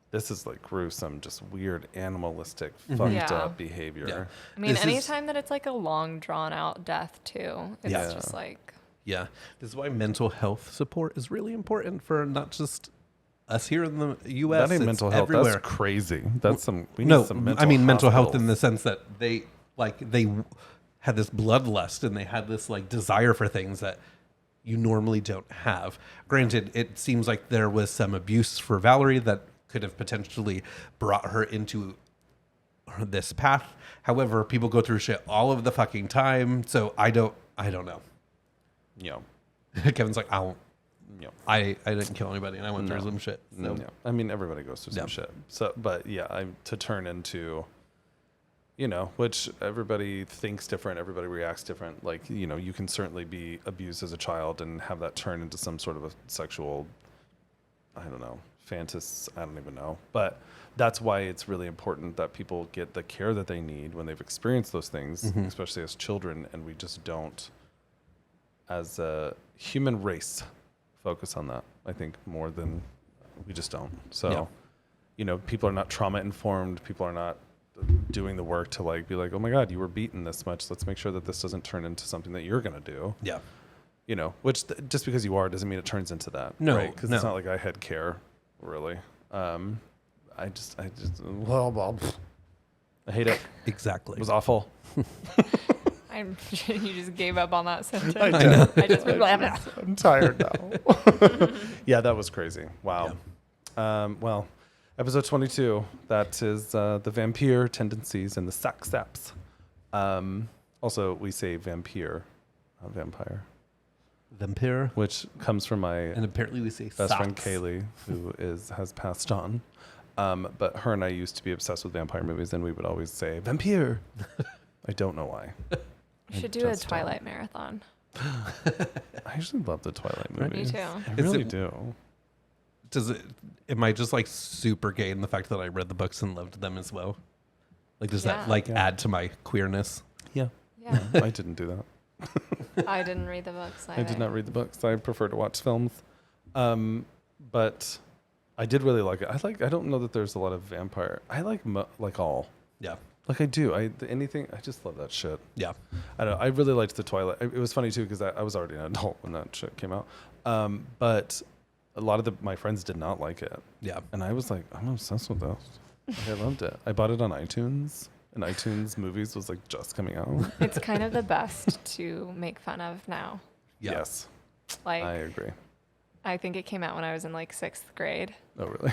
This is like gruesome, just weird, animalistic, fucked up behavior. Yeah. I mean, This anytime that it's like a long, drawn out death too, it's Yeah. just like. Yeah. This is why mental health support is really important for not just us here in the U.S. That ain't it's mental health. everywhere. That's crazy. That's some. We need some mental. I mean mental health hospitals. in the sense that they had this bloodlust and they had this like desire for things that you normally don't have. Granted, it seems like there was some abuse for Valerie that could have potentially brought her into this path. However, people go through shit all of the fucking time, so I don't know. Yeah. Kevin's like, I didn't kill anybody, and I went through some shit. So. No. I mean, everybody goes through some shit. So, but yeah, to turn into, which everybody thinks different, everybody reacts different. Like, you can certainly be abused as a child and have that turn into some sort of a sexual, I don't know, I don't even know. But that's why it's really important that people get the care that they need when they've experienced those things, especially as children, and we just don't, as a human race, focus on that. I think more than we just don't. So, people are not trauma informed. People are not doing the work to like be like, oh my God, you were beaten this much. Let's make sure that this doesn't turn into something that you're going to do. Yeah. Which just because you are doesn't mean it turns into that. No, right? Because it's not like I had care, really. I hate it. Exactly. It was awful. You just gave up on that sentence. I know. I'm tired now. Yeah, that was crazy. Wow. Yeah. Well, episode 22. That is the VamPIER tendencies and the sex steps. Also, we say VamPIER, not vampire. VamPIER, which comes from my and apparently we say best friend Kaylee, who has passed on. But her and I used to be obsessed with vampire movies, and we would always say VamPIER. I don't know why. You should do a Twilight marathon. I usually love the Twilight movies. Me too. I really do. Am I just like super gay in the fact that I read the books and loved them as well? Like, does that add to my queerness? Yeah. Yeah. I didn't do that. I didn't read the books either. I did not read the books. I prefer to watch films. But I did really like it. I don't know that there's a lot of vampire. I like all. Yeah. Like I do. I just love that shit. Yeah. I don't know. I really liked the Twilight. It was funny too because I was already an adult when that shit came out. But a lot of my friends did not like it. Yeah. And I was like, I'm obsessed with this. I loved it. I bought it on iTunes. And iTunes movies was like just coming out. It's kind of the best to make fun of now. Yeah. Yes. Like, I agree. I think it came out when I was in like 6th grade. Oh, really?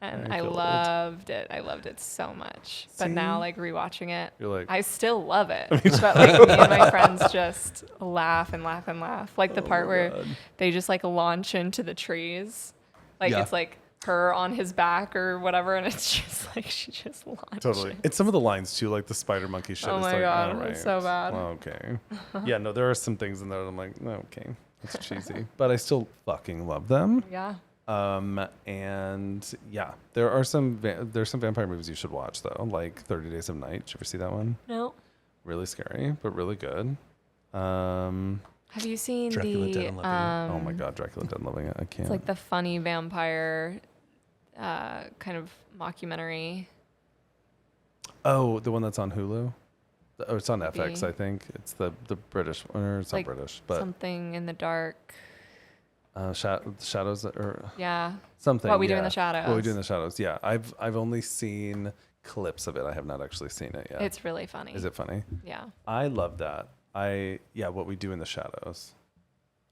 And I loved it. I loved it so much. See? But now, like, rewatching it, you're like, I still love it. But like me and my friends just laugh and laugh and laugh. Like the part where they just like launch into the trees. Like it's like her on his back or whatever, and it's just like she just launched. Totally. It's some of the lines too, like the spider monkey shit. Oh my god, right. It's so bad. Well, okay. Yeah, no, there are some things in there that I'm like, no, okay, that's cheesy, but I still fucking love them. Yeah. And yeah, there's some vampire movies you should watch though, like 30 Days of Night. Did you ever see that one? No. Really scary, but really good. Have you seen Dracula Dead and Loving It? Oh my god, Dracula Dead and Loving It. I can't. It's like the funny vampire kind of mockumentary. Oh, the one that's on Hulu? Oh, it's on FX, I think. It's the British, or it's like not British, but something in the dark. Shadows, or something. What We Do in the Shadows. What We Do in the Shadows. Yeah, I've only seen clips of it. I have not actually seen it yet. It's really funny. Is it funny? Yeah. I love that. What We Do in the Shadows.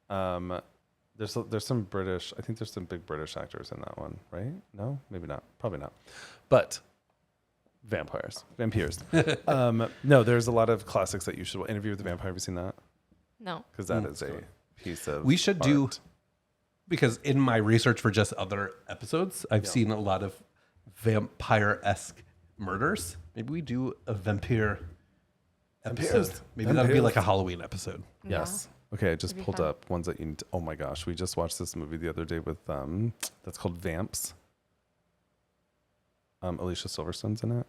There's some British. I think there's some big British actors in that one, right? No, maybe not. Probably not. But VamPIERs. No, there's a lot of classics that you should. Interview with the Vampire. Have you seen that? No. Because that is a piece of. We should do. Because in my research for just other episodes, I've seen a lot of vampire-esque murders. Maybe we do a vampire episode. Maybe that'd be like a Halloween episode. Yeah. Yes. Okay, I just pulled up ones that you. Oh my gosh, we just watched this movie the other day with that's called Vamps. Alicia Silverstone's in it.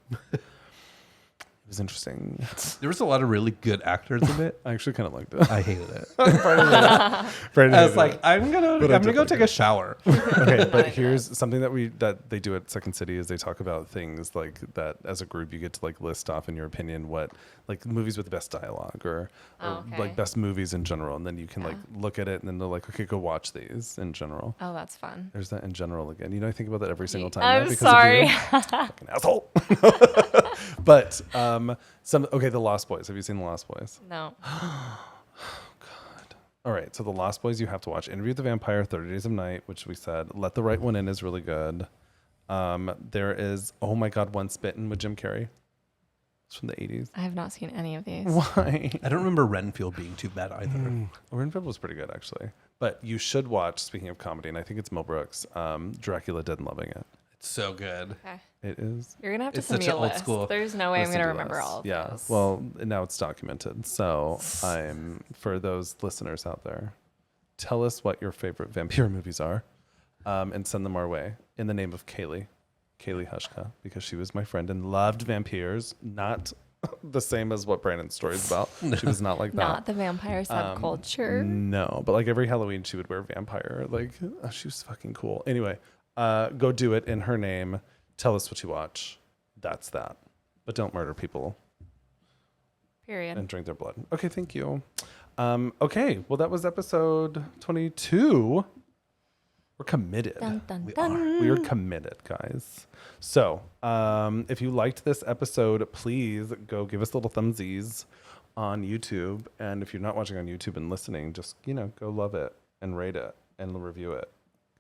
was interesting. There was a lot of really good actors in it. I actually kind of liked it. I hated it. Brandon I was hated like, it. I'm gonna go take a shower. Okay, but here's something that they do at Second City is they talk about things like that as a group. You get to like list off in your opinion what like movies with the best dialogue or like best movies in general, and then you can like look at it and then they're like, okay, go watch these in general. Oh, that's fun. There's that in general again. You know, I think about that every single time. I'm now because sorry. of you. Fucking asshole. But The Lost Boys. Have you seen The Lost Boys? No. God. All right. So The Lost Boys, you have to watch. Interview with the Vampire, 30 Days of Night, which we said. Let the Right One In is really good. There is, oh my God, Once Bitten with Jim Carrey. It's from the 80s. I have not seen any of these. Why? I don't remember Renfield being too bad either. Renfield was pretty good, actually. But you should watch, speaking of comedy, and I think it's Mel Brooks, Dracula Dead and Loving It. It's so good. Okay. It is. You're going to have to It's send me such a an old list. school- There's no way I'm Listen going to to remember this. all of Yeah. those. Well, now it's documented. So for those listeners out there, tell us what your favorite vampire movies are and send them our way in the name of Kaylee Hushka, because she was my friend and loved vampires. Not the same as what Brandon's story is about. She was not like that. Not the vampire subculture. No, but like every Halloween she would wear vampire. Like she was fucking cool. Anyway, go do it in her name. Tell us what you watch. That's that. But don't murder people. Period. And drink their blood. Okay, thank you. Okay, well that was episode 22. We're committed. Dun, dun, We dun. are. We are committed, guys. So, if you liked this episode, please go give us little thumbsies on YouTube. And if you're not watching on YouTube and listening, just, go love it and rate it and review it.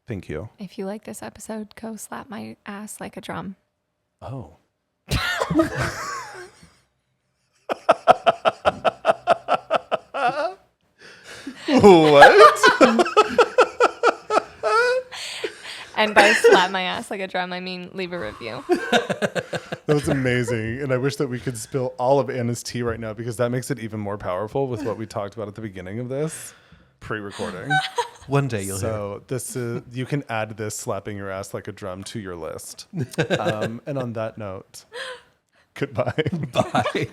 Thank you. If you like this episode, go slap my ass like a drum. Oh. What? And by slap my ass like a drum, I mean leave a review. That was amazing. And I wish that we could spill all of Anna's tea right now, because that makes it even more powerful with what we talked about at the beginning of this pre-recording. One day you'll hear. So this is, you can add this slapping your ass like a drum to your list. And on that note, goodbye. Bye.